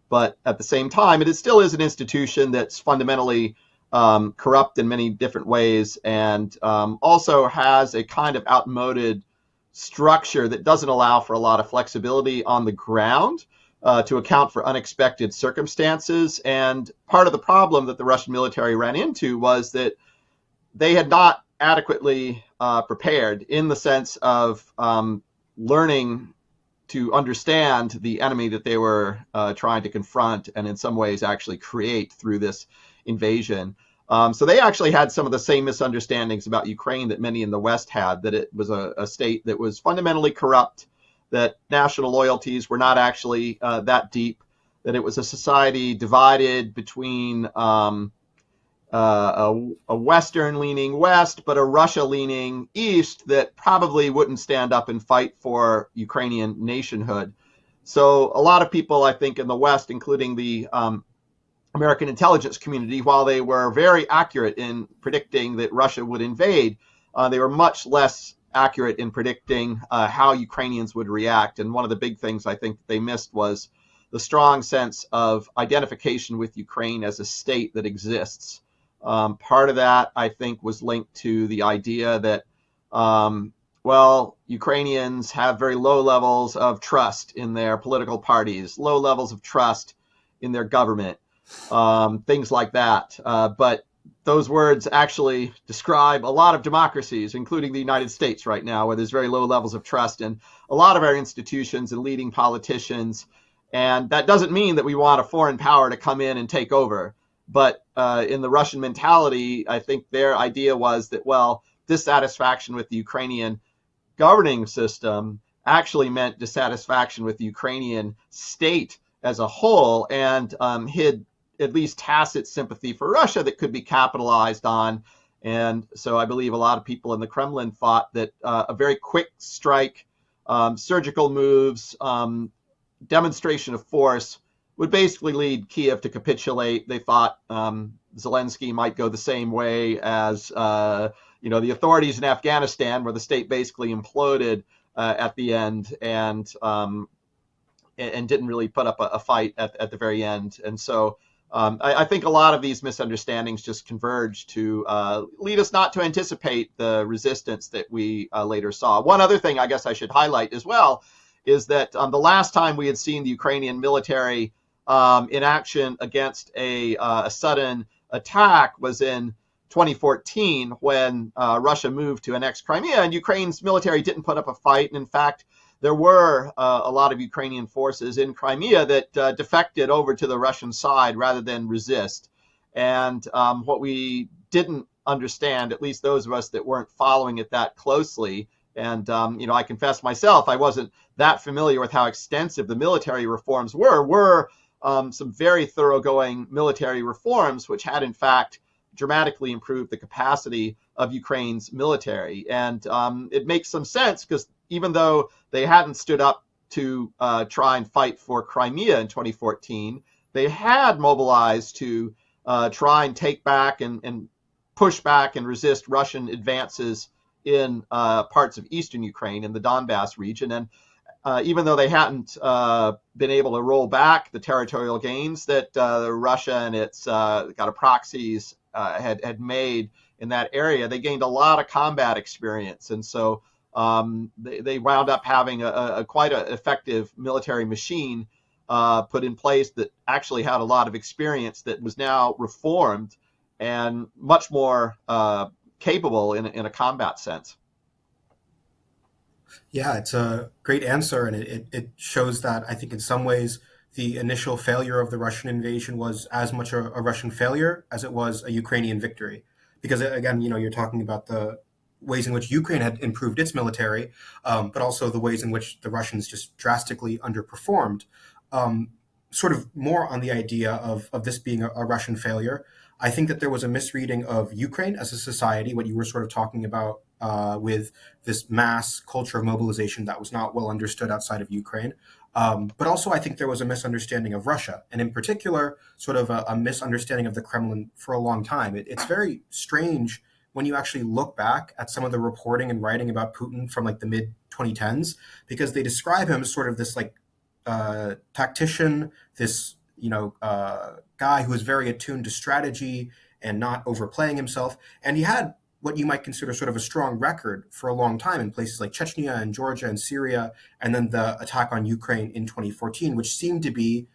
But at the same time, it still is an institution that's fundamentally corrupt in many different ways, and also has a kind of outmoded structure that doesn't allow for a lot of flexibility on the ground to account for unexpected circumstances. And part of the problem that the Russian military ran into was that they had not adequately prepared in the sense of learning to understand the enemy that they were trying to confront and in some ways actually create through this invasion. So they actually had some of the same misunderstandings about Ukraine that many in the West had, that it was a state that was fundamentally corrupt, that national loyalties were not actually that deep, that it was a society divided between a Western-leaning West, but a Russia-leaning East that probably wouldn't stand up and fight for Ukrainian nationhood. So a lot of people, I think, in the West, including the American intelligence community, while they were very accurate in predicting that Russia would invade, they were much less accurate in predicting how Ukrainians would react. And one of the big things I think they missed was the strong sense of identification with Ukraine as a state that exists. Part of that, I think, was linked to the idea that, Ukrainians have very low levels of trust in their political parties, low levels of trust in their government, things like that. But those words actually describe a lot of democracies, including the United States right now, where there's very low levels of trust in a lot of our institutions and leading politicians. And that doesn't mean that we want a foreign power to come in and take over. But in the Russian mentality, I think their idea was that, dissatisfaction with the Ukrainian governing system actually meant dissatisfaction with the Ukrainian state as a whole, and hid at least tacit sympathy for Russia that could be capitalized on. And so I believe a lot of people in the Kremlin thought that a very quick strike, surgical moves, demonstration of force would basically lead Kiev to capitulate. They thought Zelensky might go the same way as the authorities in Afghanistan, where the state basically imploded at the end and didn't really put up a fight at the very end. And so I think a lot of these misunderstandings just converge to lead us not to anticipate the resistance that we later saw. One other thing I guess I should highlight as well is that the last time we had seen the Ukrainian military in action against a sudden attack was in 2014, when Russia moved to annex Crimea, and Ukraine's military didn't put up a fight. And in fact, there were a lot of Ukrainian forces in Crimea that defected over to the Russian side rather than resist. And what we didn't understand, at least those of us that weren't following it that closely, and I confess myself, I wasn't that familiar with how extensive the military reforms were some very thoroughgoing military reforms, which had in fact dramatically improved the capacity of Ukraine's military. And it makes some sense, because even though they hadn't stood up to try and fight for Crimea in 2014. They had mobilized to try and take back and push back and resist Russian advances in parts of eastern Ukraine in the Donbass region. And even though they hadn't been able to roll back the territorial gains that Russia and its kind of proxies had made in that area, they gained a lot of combat experience. And so they wound up having a quite an effective military machine put in place that actually had a lot of experience that was now reformed and much more capable in a combat sense. Yeah, it's a great answer, and it shows that I think in some ways the initial failure of the Russian invasion was as much a Russian failure as it was a Ukrainian victory. Because again, you're talking about the ways in which Ukraine had improved its military, but also the ways in which the Russians just drastically underperformed. Sort of more on the idea of this being a Russian failure, I think that there was a misreading of Ukraine as a society, what you were sort of talking about with this mass culture of mobilization that was not well understood outside of Ukraine. But also, I think there was a misunderstanding of Russia, and in particular, sort of a misunderstanding of the Kremlin for a long time. It's very strange when you actually look back at some of the reporting and writing about Putin from like the mid 2010s, because they describe him as sort of this like tactician, this guy who is very attuned to strategy and not overplaying himself. And he had what you might consider sort of a strong record for a long time in places like Chechnya and Georgia and Syria, and then the attack on Ukraine in 2014, which seemed to be,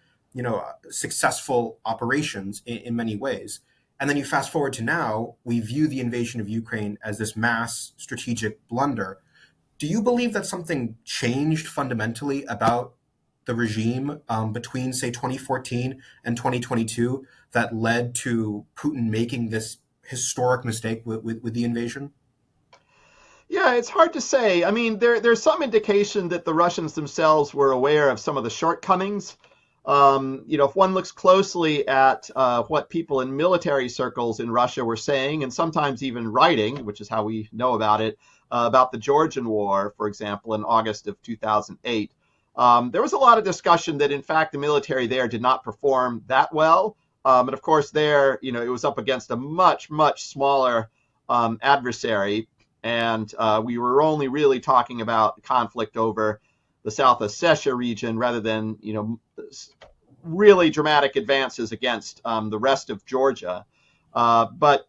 successful operations in many ways. And then you fast forward to now, we view the invasion of Ukraine as this mass strategic blunder. Do you believe that something changed fundamentally about the regime between, say, 2014 and 2022 that led to Putin making this historic mistake with the invasion? Yeah, it's hard to say. I mean, there's some indication that the Russians themselves were aware of some of the shortcomings. If one looks closely at what people in military circles in Russia were saying, and sometimes even writing, which is how we know about it, about the Georgian War, for example, in August of 2008, there was a lot of discussion that, in fact, the military there did not perform that well. And of course, there, it was up against a much, much smaller adversary. And we were only really talking about conflict over the South Ossetia region rather than, really dramatic advances against the rest of Georgia. But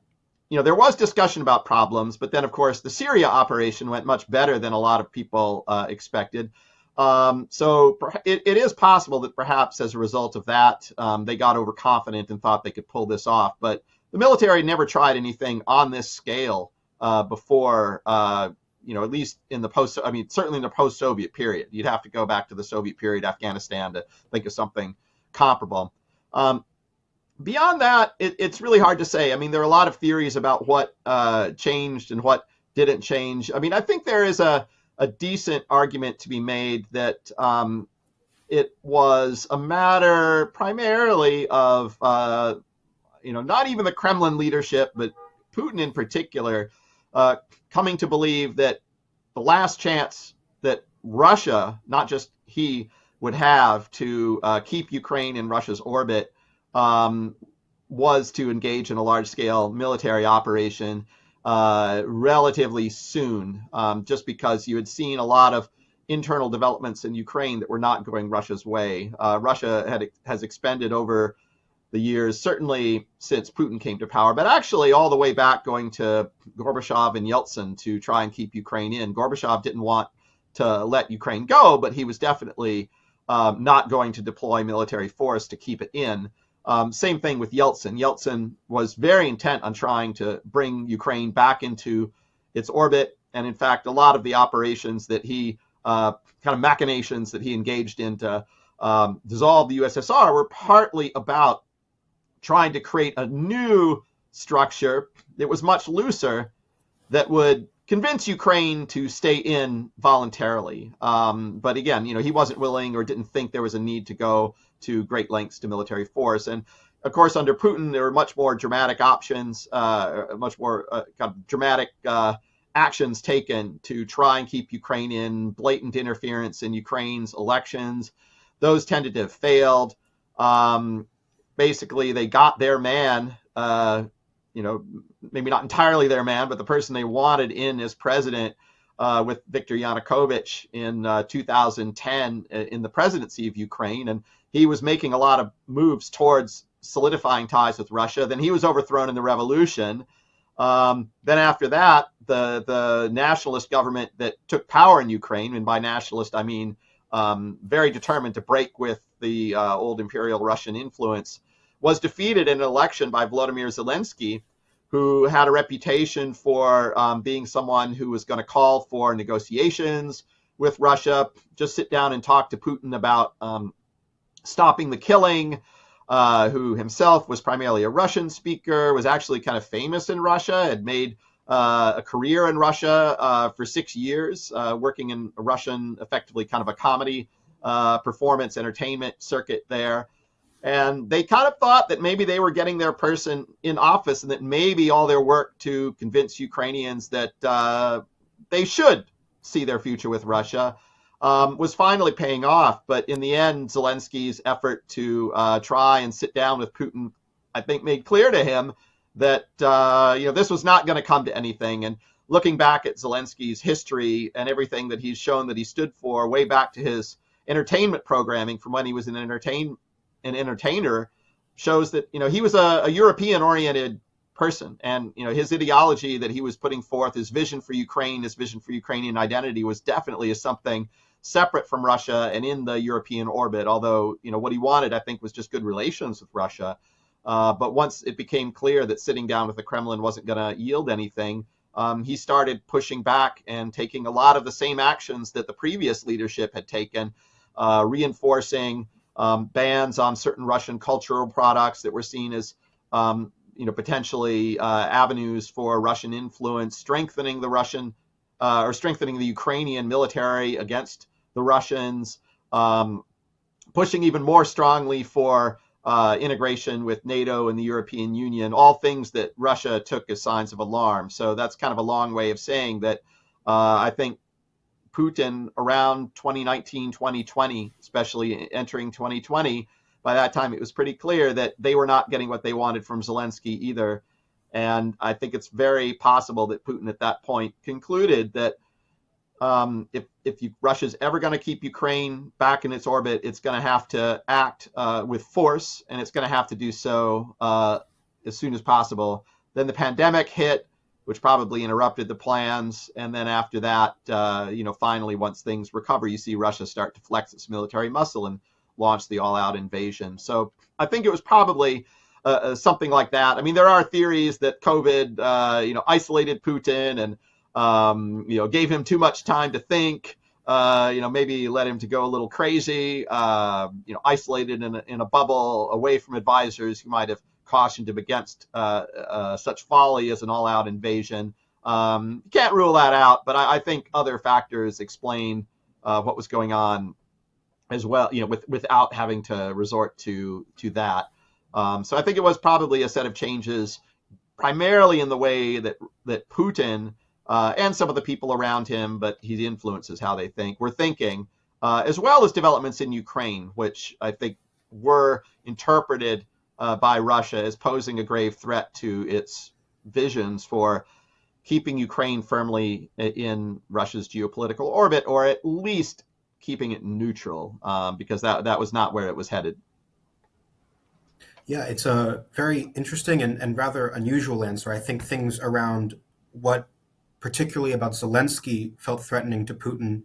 there was discussion about problems. But then, of course, the Syria operation went much better than a lot of people expected. So it is possible that perhaps as a result of that, they got overconfident and thought they could pull this off. But the military never tried anything on this scale before, at least in the certainly in the post-Soviet period. You'd have to go back to the Soviet period, Afghanistan, to think of something comparable. Beyond that, it's really hard to say. I mean, there are a lot of theories about what changed and what didn't change. I mean, I think there is a decent argument to be made that it was a matter primarily of, not even the Kremlin leadership, but Putin in particular, coming to believe that the last chance that Russia, not just he, would have to keep Ukraine in Russia's orbit was to engage in a large-scale military operation relatively soon, just because you had seen a lot of internal developments in Ukraine that were not going Russia's way. Russia has expended over the years, certainly since Putin came to power, but actually all the way back going to Gorbachev and Yeltsin to try and keep Ukraine in. Gorbachev didn't want to let Ukraine go, but he was definitely not going to deploy military force to keep it in. Same thing with Yeltsin. Yeltsin was very intent on trying to bring Ukraine back into its orbit. And in fact, a lot of the operations that he, kind of machinations that he engaged in to dissolve the USSR were partly about trying to create a new structure that was much looser that would convince Ukraine to stay in voluntarily. But again, he wasn't willing or didn't think there was a need to go to great lengths to military force. And of course, under Putin, there were much more dramatic options, much more kind of dramatic actions taken to try and keep Ukraine in blatant interference in Ukraine's elections. Those tended to have failed. Basically, they got their man, maybe not entirely their man, but the person they wanted in as president with Viktor Yanukovych in 2010 in the presidency of Ukraine. And he was making a lot of moves towards solidifying ties with Russia. Then he was overthrown in the revolution. Then after that, the nationalist government that took power in Ukraine, and by nationalist I mean very determined to break with the old imperial Russian influence, was defeated in an election by Volodymyr Zelensky, who had a reputation for being someone who was going to call for negotiations with Russia, just sit down and talk to Putin about stopping the killing, who himself was primarily a Russian speaker, was actually kind of famous in Russia, had made a career in Russia for 6 years, working in a Russian, effectively kind of a comedy performance entertainment circuit there. And they kind of thought that maybe they were getting their person in office, and that maybe all their work to convince Ukrainians that they should see their future with Russia was finally paying off. But in the end, Zelensky's effort to try and sit down with Putin, I think, made clear to him that this was not going to come to anything. And looking back at Zelensky's history and everything that he's shown that he stood for, way back to his entertainment programming from when he was an entertainer, shows that he was a European-oriented person, and his ideology that he was putting forth, his vision for Ukraine, his vision for Ukrainian identity, was definitely something separate from Russia and in the European orbit. Although what he wanted, I think, was just good relations with Russia. But once it became clear that sitting down with the Kremlin wasn't going to yield anything, he started pushing back and taking a lot of the same actions that the previous leadership had taken, reinforcing bans on certain Russian cultural products that were seen as potentially avenues for Russian influence, strengthening the Ukrainian military against the Russians, pushing even more strongly for integration with NATO and the European Union, all things that Russia took as signs of alarm. So that's kind of a long way of saying that I think Putin around 2019, 2020, especially entering 2020, by that time it was pretty clear that they were not getting what they wanted from Zelensky either. And I think it's very possible that Putin at that point concluded that if Russia's ever going to keep Ukraine back in its orbit, it's going to have to act with force, and it's going to have to do so as soon as possible. Then the pandemic hit, which probably interrupted the plans. And then after that, finally, once things recover, you see Russia start to flex its military muscle and launch the all-out invasion. So I think it was probably something like that. I mean, there are theories that COVID, isolated Putin and, gave him too much time to think, maybe led him to go a little crazy, isolated in a bubble away from advisors who might have cautioned him against such folly as an all-out invasion. Can't rule that out, but I think other factors explain what was going on as well, without having to resort to that. So I think it was probably a set of changes, primarily in the way that Putin and some of the people around him, but he influences how they think, were thinking, as well as developments in Ukraine, which I think were interpreted by Russia as posing a grave threat to its visions for keeping Ukraine firmly in Russia's geopolitical orbit, or at least keeping it neutral, because that was not where it was headed. Yeah, it's a very interesting and rather unusual answer. I think things around what, particularly about Zelensky, felt threatening to Putin,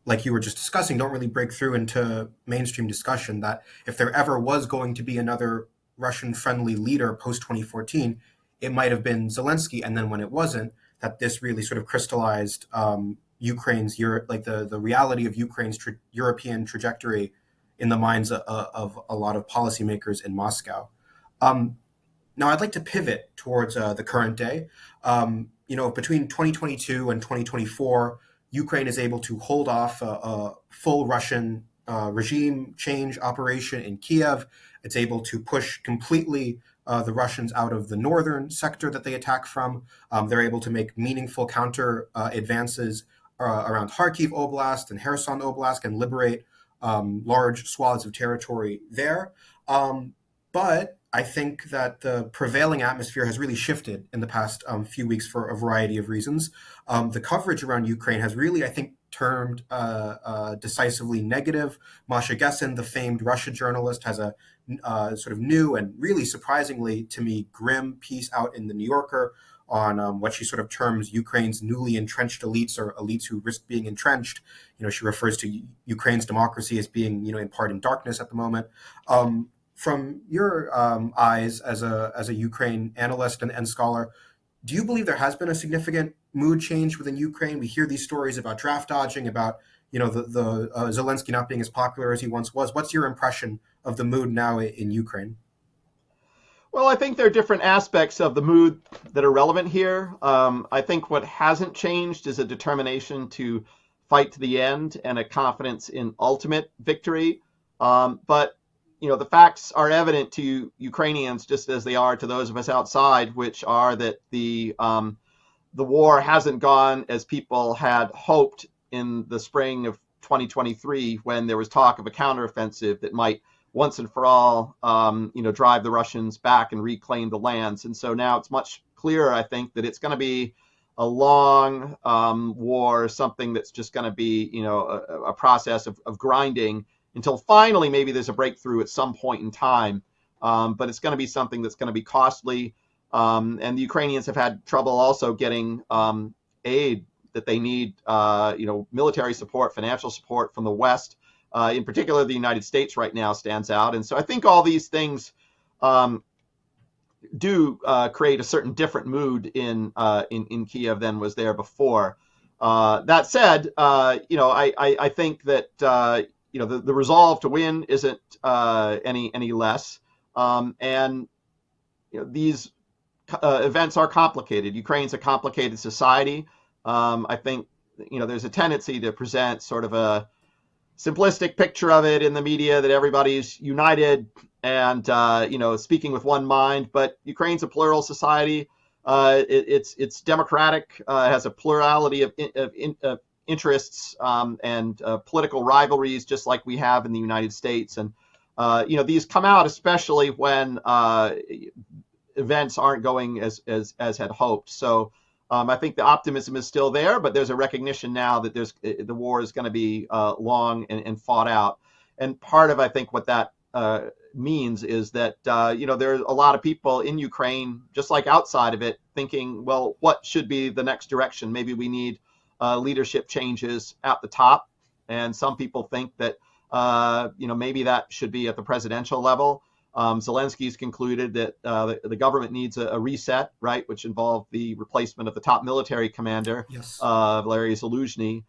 like you were just discussing, don't really break through into mainstream discussion. That if there ever was going to be another Russian-friendly leader post-2014, it might have been Zelensky. And then when it wasn't, that this really sort of crystallized Ukraine's the reality of Ukraine's European trajectory in the minds of a lot of policymakers in Moscow. Now, I'd like to pivot towards the current day. Between 2022 and 2024, Ukraine is able to hold off a full Russian regime change operation in Kiev. It's able to push completely the Russians out of the northern sector that they attack from. They're able to make meaningful counter advances around Kharkiv Oblast and Kherson Oblast and liberate large swaths of territory there. But I think that the prevailing atmosphere has really shifted in the past few weeks for a variety of reasons. The coverage around Ukraine has really, I think, turned decisively negative. Masha Gessen, the famed Russia journalist, has a sort of new and really surprisingly to me grim piece out in the New Yorker on what she sort of terms Ukraine's newly entrenched elites, or elites who risk being entrenched. She refers to Ukraine's democracy as being, in part in darkness at the moment. From your eyes as a Ukraine analyst and scholar, do you believe there has been a significant mood change within Ukraine? We hear these stories about draft dodging, about the Zelensky not being as popular as he once was. What's your impression of the mood now in Ukraine? Well, I think there are different aspects of the mood that are relevant here. I think what hasn't changed is a determination to fight to the end and a confidence in ultimate victory. But the facts are evident to Ukrainians just as they are to those of us outside, which are that the war hasn't gone as people had hoped in the spring of 2023, when there was talk of a counteroffensive that might once and for all, drive the Russians back and reclaim the lands. And so now it's much clearer, I think, that it's going to be a long war, something that's just going to be, a process of grinding until finally maybe there's a breakthrough at some point in time. But it's going to be something that's going to be costly. And the Ukrainians have had trouble also getting aid that they need, military support, financial support from the West. In particular, the United States right now stands out. And so I think all these things do create a certain different mood in Kiev than was there before. That said, I think that the resolve to win isn't any less. And these events are complicated. Ukraine's a complicated society. I think there's a tendency to present sort of a simplistic picture of it in the media that everybody's united and speaking with one mind. But Ukraine's a plural society. It's democratic. Has a plurality of interests and political rivalries, just like we have in the United States. And these come out especially when events aren't going as had hoped. So I think the optimism is still there, but there's a recognition now that the war is going to be long and fought out. And part of, I think, what that means is that, there's a lot of people in Ukraine, just like outside of it, thinking, well, what should be the next direction? Maybe we need leadership changes at the top. And some people think that, maybe that should be at the presidential level. Zelensky's concluded that the government needs a reset, right, which involved the replacement of the top military commander, Yes. Valery Zaluzhny,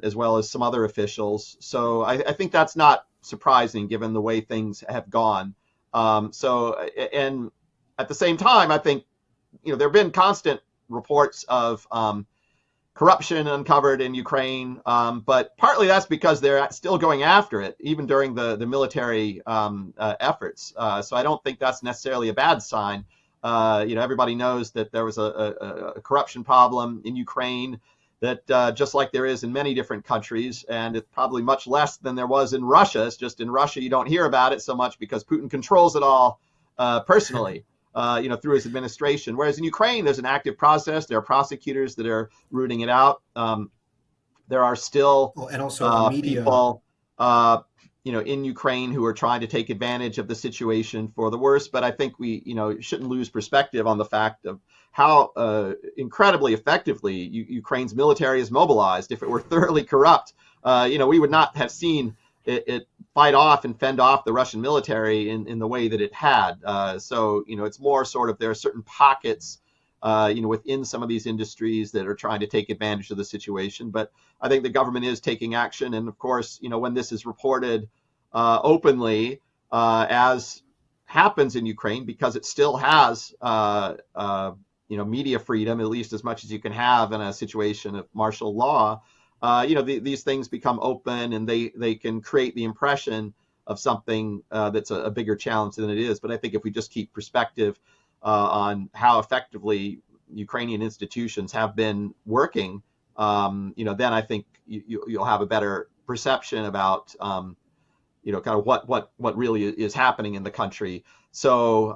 as well as some other officials. So I think that's not surprising given the way things have gone. And at the same time, I think, there have been constant reports of corruption uncovered in Ukraine, but partly that's because they're still going after it, even during the military efforts. So I don't think that's necessarily a bad sign. Everybody knows that there was a corruption problem in Ukraine that just like there is in many different countries, and it's probably much less than there was in Russia. It's just in Russia you don't hear about it so much because Putin controls it all personally. Through his administration. Whereas in Ukraine, there's an active process. There are prosecutors that are rooting it out. There are still and also media people, in Ukraine who are trying to take advantage of the situation for the worse. But I think we, shouldn't lose perspective on the fact of how incredibly effectively Ukraine's military is mobilized. If it were thoroughly corrupt, we would not have seen it fight off and fend off the Russian military in the way that it had. So it's more sort of there are certain pockets, within some of these industries that are trying to take advantage of the situation. But I think the government is taking action. And of course, when this is reported openly, as happens in Ukraine, because it still has, media freedom, at least as much as you can have in a situation of martial law, these things become open and they can create the impression of something that's a bigger challenge than it is. But I think if we just keep perspective on how effectively Ukrainian institutions have been working, then I think you'll have a better perception about kind of what really is happening in the country. So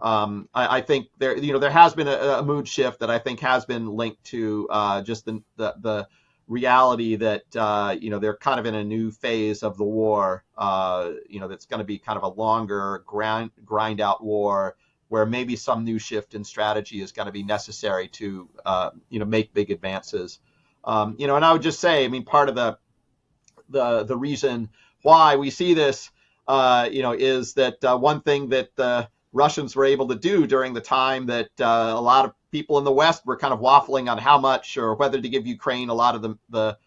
I think there has been a mood shift that I think has been linked to just the reality that they're kind of in a new phase of the war. That's going to be kind of a longer grind out war, where maybe some new shift in strategy is going to be necessary to make big advances. And I would just say, I mean, part of the reason why we see this, is that one thing that the Russians were able to do during the time that a lot of people in the West were kind of waffling on how much or whether to give Ukraine a lot of the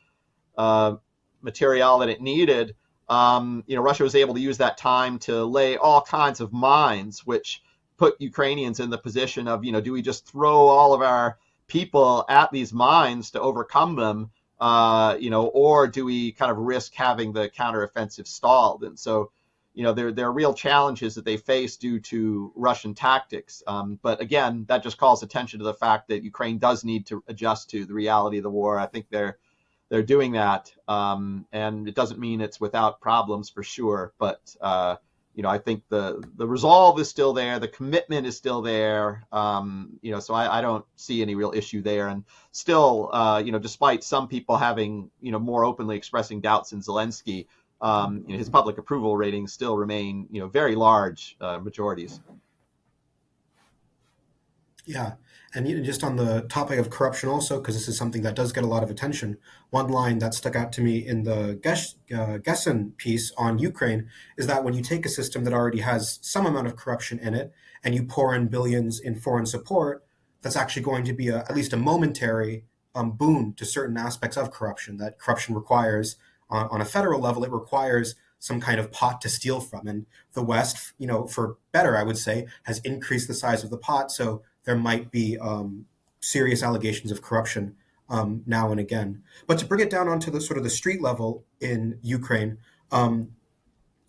material that it needed. Russia was able to use that time to lay all kinds of mines, which put Ukrainians in the position of, do we just throw all of our people at these mines to overcome them, or do we kind of risk having the counteroffensive stalled? And so, there are real challenges that they face due to Russian tactics. But again, that just calls attention to the fact that Ukraine does need to adjust to the reality of the war. I think they're doing that, and it doesn't mean it's without problems for sure. But I think the resolve is still there, the commitment is still there. So I don't see any real issue there. And still, despite some people having more openly expressing doubts in Zelensky, his public approval ratings still remain, very large majorities. Yeah. And just on the topic of corruption also, because this is something that does get a lot of attention, one line that stuck out to me in the Gessen piece on Ukraine is that when you take a system that already has some amount of corruption in it and you pour in billions in foreign support, that's actually going to be at least a momentary boon to certain aspects of corruption. That corruption requires, on a federal level, it requires some kind of pot to steal from. And the West, for better, I would say, has increased the size of the pot. So there might be serious allegations of corruption now and again. But to bring it down onto the sort of the street level in Ukraine, can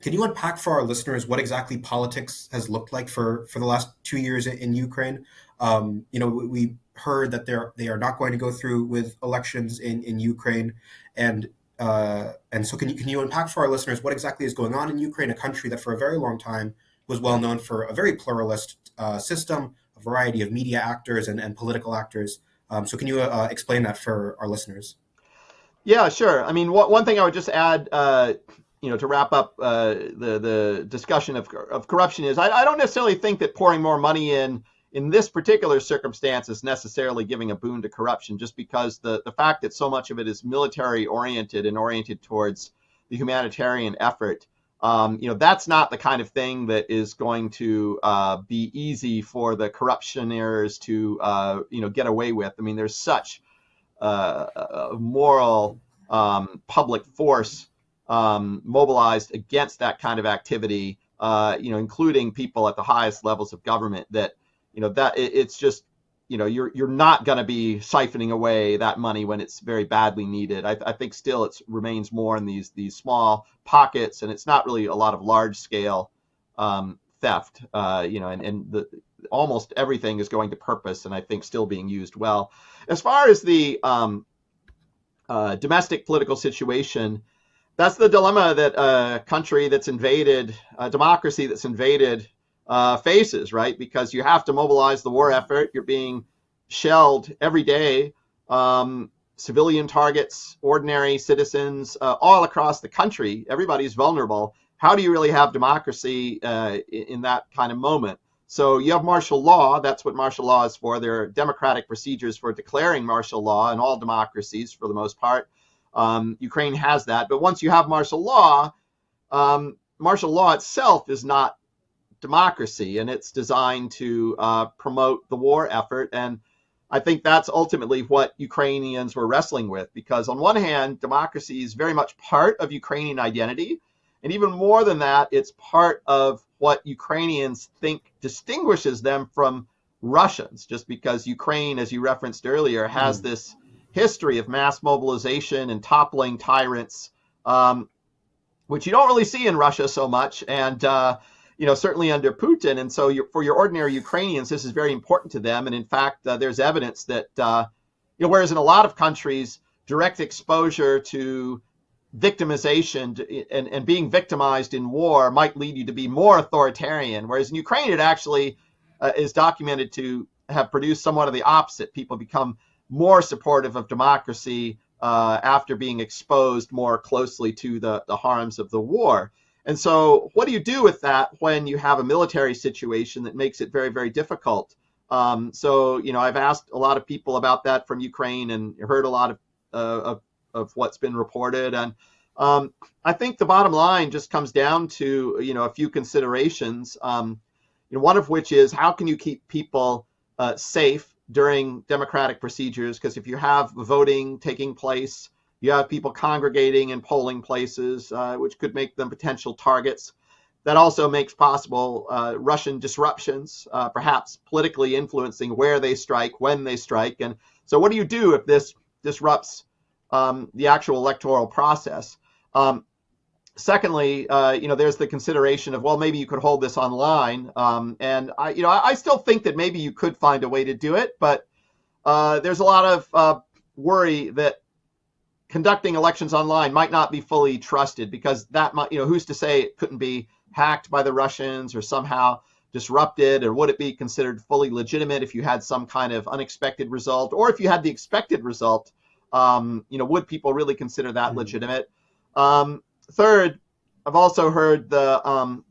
you unpack for our listeners what exactly politics has looked like for the last 2 years in Ukraine? We heard that they are not going to go through with elections in Ukraine, and so can you unpack for our listeners what exactly is going on in Ukraine, a country that for a very long time was well known for a very pluralist system, a variety of media actors and political actors. So can you explain that for our listeners? Yeah, sure. I mean, one thing I would just add, to wrap up the discussion of corruption is I don't necessarily think that pouring more money in this particular circumstance is necessarily giving a boon to corruption, just because the fact that so much of it is military oriented and oriented towards the humanitarian effort. That's not the kind of thing that is going to be easy for the corruptioners to, get away with. I mean, there's such a moral public force mobilized against that kind of activity, including people at the highest levels of government, that, it's just, you're not going to be siphoning away that money when it's very badly needed. I think still it remains more in these small pockets, and it's not really a lot of large scale theft. And almost everything is going to purpose, and I think still being used well. As far as the domestic political situation, that's the dilemma that a country that's invaded, a democracy that's invaded, faces, right? Because you have to mobilize the war effort. You're being shelled every day, civilian targets, ordinary citizens, all across the country. Everybody's vulnerable. How do you really have democracy in that kind of moment? So you have martial law. That's what martial law is for. There are democratic procedures for declaring martial law in all democracies for the most part. Ukraine has that. But once you have martial law itself is not democracy, and it's designed to promote the war effort. And I think that's ultimately what Ukrainians were wrestling with, because on one hand, democracy is very much part of Ukrainian identity. And even more than that, it's part of what Ukrainians think distinguishes them from Russians, just because Ukraine, as you referenced earlier, has this history of mass mobilization and toppling tyrants. which you don't really see in Russia so much, and certainly under Putin. And so for your ordinary Ukrainians, this is very important to them. And in fact, there's evidence that whereas in a lot of countries, direct exposure to victimization and being victimized in war might lead you to be more authoritarian, whereas in Ukraine, it actually is documented to have produced somewhat of the opposite. People become more supportive of democracy after being exposed more closely to the harms of the war. And so what do you do with that when you have a military situation that makes it very, very difficult? I've asked a lot of people about that from Ukraine and heard a lot of what's been reported. And I think the bottom line just comes down to, a few considerations, one of which is how can you keep people safe during democratic procedures? Because if you have voting taking place, you have people congregating in polling places, which could make them potential targets. That also makes possible Russian disruptions, perhaps politically influencing where they strike, when they strike. And so what do you do if this disrupts the actual electoral process? Secondly, there's the consideration of, well, maybe you could hold this online. And I still think that maybe you could find a way to do it, but there's a lot of worry that conducting elections online might not be fully trusted, because that might, who's to say it couldn't be hacked by the Russians or somehow disrupted, or would it be considered fully legitimate if you had some kind of unexpected result, or if you had the expected result, would people really consider that legitimate? Third, I've also heard the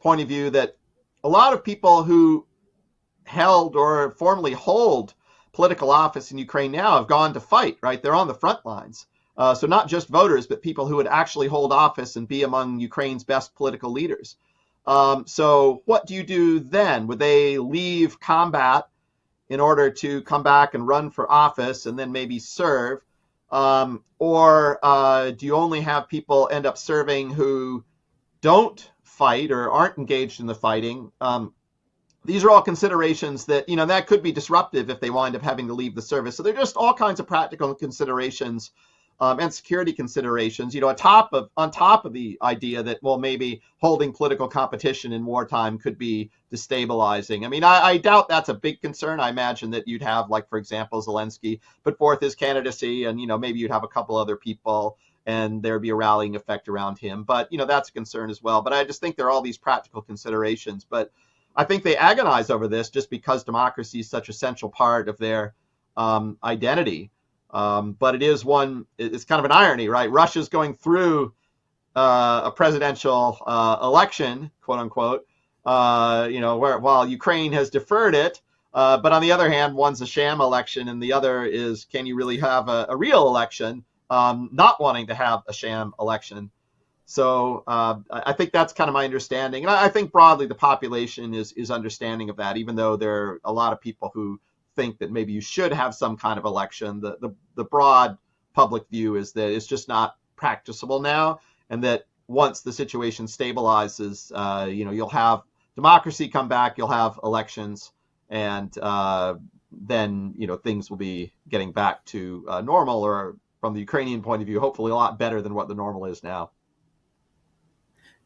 point of view that a lot of people who held or formerly hold political office in Ukraine now have gone to fight, right? They're on the front lines. So not just voters, but people who would actually hold office and be among Ukraine's best political leaders. So what do you do then? Would they leave combat in order to come back and run for office and then maybe serve? Or do you only have people end up serving who don't fight or aren't engaged in the fighting? These are all considerations that, that could be disruptive if they wind up having to leave the service. So they're just all kinds of practical considerations and security considerations, on top of the idea that, well, maybe holding political competition in wartime could be destabilizing. I mean, I doubt that's a big concern. I imagine that you'd have, like, for example, Zelensky put forth his candidacy, and, maybe you'd have a couple other people and there'd be a rallying effect around him. But, that's a concern as well. But I just think there are all these practical considerations. But I think they agonize over this just because democracy is such a central part of their identity. But it's kind of an irony, right? Russia's going through a presidential election, quote unquote, while Ukraine has deferred it. But on the other hand, one's a sham election, and the other is, can you really have a real election, not wanting to have a sham election? So I think that's kind of my understanding. And I think broadly the population is understanding of that, even though there are a lot of people who think that maybe you should have some kind of election. The broad public view is that it's just not practicable now, and that once the situation stabilizes, you'll have democracy come back, you'll have elections, and then things will be getting back to normal, or from the Ukrainian point of view, hopefully a lot better than what the normal is now.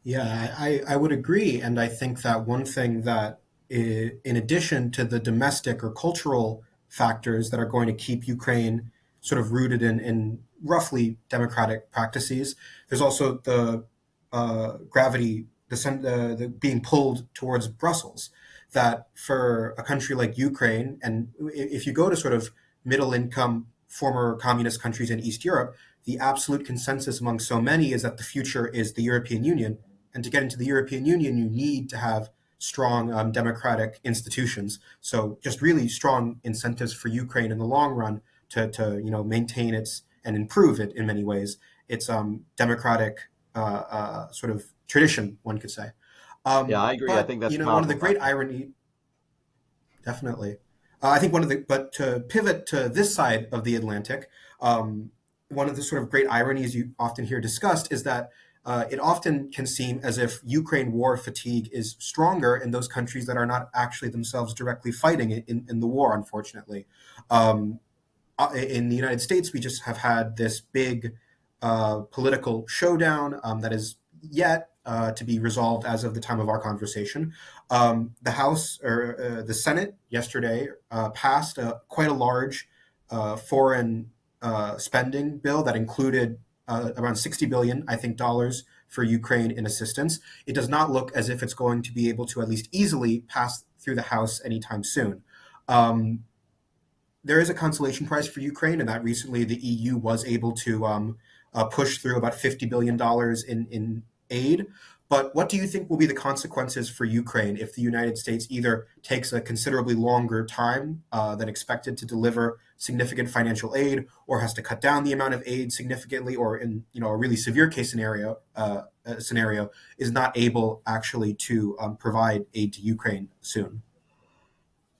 Yeah, I would agree. And I think that one thing that, in addition to the domestic or cultural factors that are going to keep Ukraine sort of rooted in roughly democratic practices, there's also the gravity, the being pulled towards Brussels. That for a country like Ukraine, and if you go to sort of middle income former communist countries in East Europe, the absolute consensus among so many is that the future is the European Union. And to get into the European Union, you need to have strong democratic institutions. So just really strong incentives for Ukraine in the long run to maintain its and improve it in many ways. Its democratic sort of tradition, one could say. Yeah, I agree. But, I think that's one of the great irony. Definitely. I think but to pivot to this side of the Atlantic, one of the sort of great ironies you often hear discussed is that it often can seem as if Ukraine war fatigue is stronger in those countries that are not actually themselves directly fighting in the war, unfortunately. In the United States, we just have had this big political showdown that is yet to be resolved as of the time of our conversation. The House or the Senate yesterday passed quite a large foreign spending bill that included around 60 billion, I think, dollars for Ukraine in assistance. It does not look as if it's going to be able to at least easily pass through the House anytime soon. There is a consolation prize for Ukraine, and that recently the EU was able to push through about $50 billion in aid. But what do you think will be the consequences for Ukraine if the United States either takes a considerably longer time than expected to deliver significant financial aid, or has to cut down the amount of aid significantly, or in a really severe case scenario is not able actually to provide aid to Ukraine soon?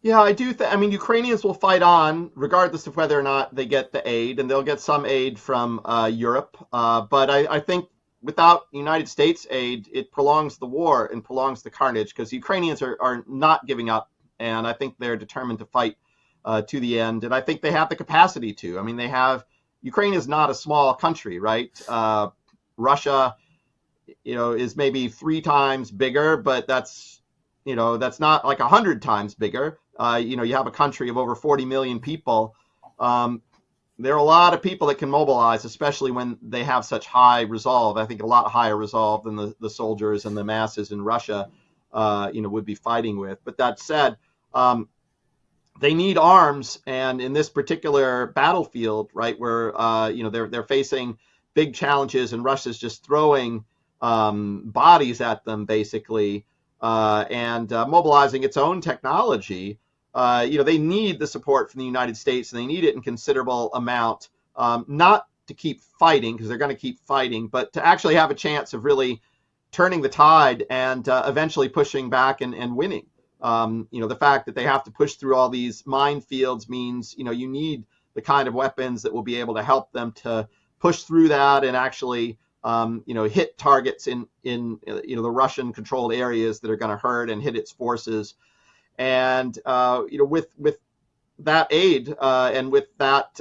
Yeah, I do. I mean, Ukrainians will fight on regardless of whether or not they get the aid, and they'll get some aid from Europe. But I think without United States aid, it prolongs the war and prolongs the carnage, because Ukrainians are not giving up, and I think they're determined to fight to the end. And I think they have the capacity to. I mean, Ukraine is not a small country, right? Russia, is maybe 3 times bigger, but that's not like 100 times bigger. You have a country of over 40 million people. There are a lot of people that can mobilize, especially when they have such high resolve. I think a lot higher resolve than the soldiers and the masses in Russia, would be fighting with. But that said, they need arms, and in this particular battlefield, right, where they're facing big challenges, and Russia's just throwing bodies at them, basically, and mobilizing its own technology. They need the support from the United States, and they need it in considerable amount, not to keep fighting, because they're going to keep fighting, but to actually have a chance of really turning the tide and eventually pushing back and winning. The fact that they have to push through all these minefields means, you need the kind of weapons that will be able to help them to push through that and actually, hit targets in the Russian-controlled areas that are going to hurt and hit its forces. And with that aid and with that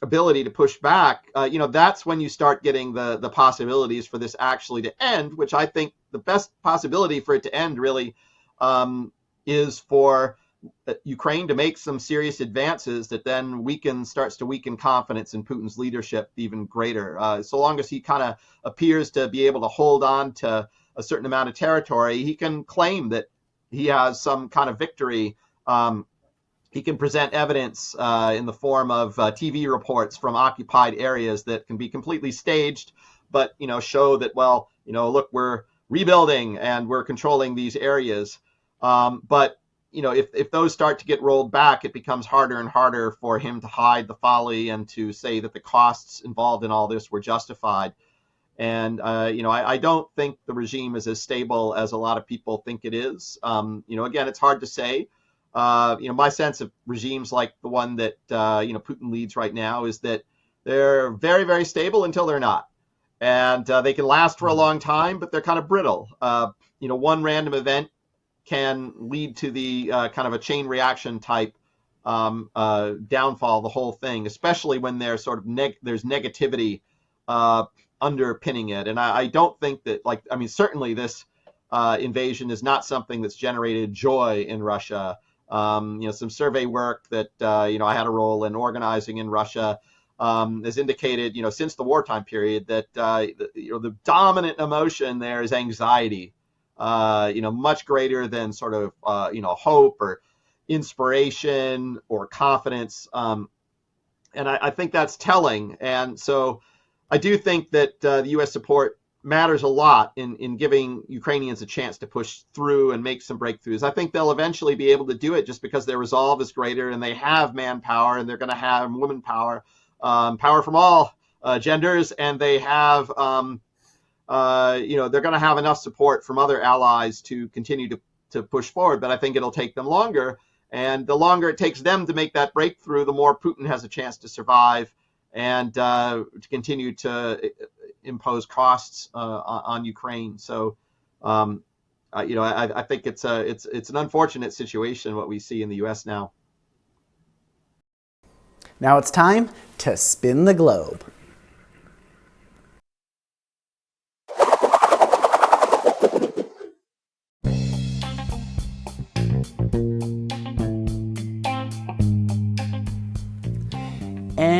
ability to push back, that's when you start getting the possibilities for this actually to end, which I think the best possibility for it to end really is for Ukraine to make some serious advances that then starts to weaken confidence in Putin's leadership even greater. So long as he kind of appears to be able to hold on to a certain amount of territory, he can claim that he has some kind of victory. He can present evidence in the form of TV reports from occupied areas that can be completely staged, but show that, well, look, we're rebuilding and we're controlling these areas. But if those start to get rolled back, it becomes harder and harder for him to hide the folly and to say that the costs involved in all this were justified. And, I don't think the regime is as stable as a lot of people think it is. Again, it's hard to say. My sense of regimes like the one that, Putin leads right now is that they're very, very stable until they're not. And they can last for a long time, but they're kind of brittle. One random event can lead to the kind of a chain reaction type downfall of the whole thing, especially when there's sort of there's negativity underpinning it. And I don't think that, certainly this invasion is not something that's generated joy in Russia. Some survey work that, I had a role in organizing in Russia has indicated, since the wartime period that, the dominant emotion there is anxiety, much greater than sort of, hope or inspiration or confidence. And I think that's telling. And so I do think that the U.S. support matters a lot in giving Ukrainians a chance to push through and make some breakthroughs. I think they'll eventually be able to do it just because their resolve is greater, and they have manpower, and they're going to have woman power, power from all genders, and they have, they're going to have enough support from other allies to continue to push forward. But I think it'll take them longer. And the longer it takes them to make that breakthrough, the more Putin has a chance to survive and to continue to impose costs on Ukraine. So, I think it's an unfortunate situation what we see in the U.S. now. Now it's time to spin the globe.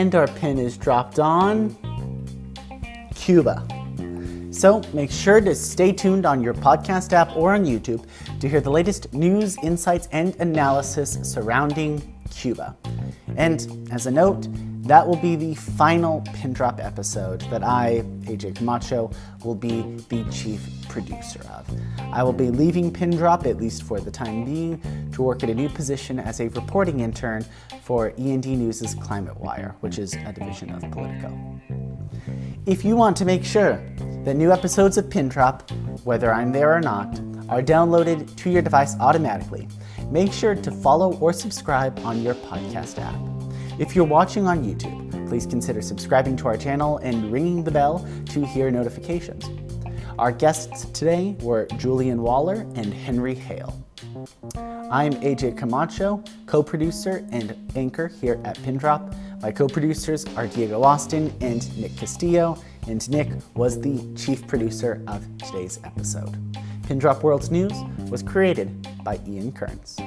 And our pin is dropped on Cuba. So make sure to stay tuned on your podcast app or on YouTube to hear the latest news, insights, and analysis surrounding Cuba. And as a note, that will be the final Pindrop episode that I, AJ Camacho, will be the chief producer of. I will be leaving Pindrop, at least for the time being, to work at a new position as a reporting intern for E&D News' Climate Wire, which is a division of Politico. If you want to make sure that new episodes of Pindrop, whether I'm there or not, are downloaded to your device automatically, make sure to follow or subscribe on your podcast app. If you're watching on YouTube, please consider subscribing to our channel and ringing the bell to hear notifications. Our guests today were Julian Waller and Hale. I'm AJ Camacho, co-producer and anchor here at Pindrop. My co-producers are Diego Austin and Nick Castillo, and Nick was the chief producer of today's episode. Pindrop World's News was created by Ian Kearns.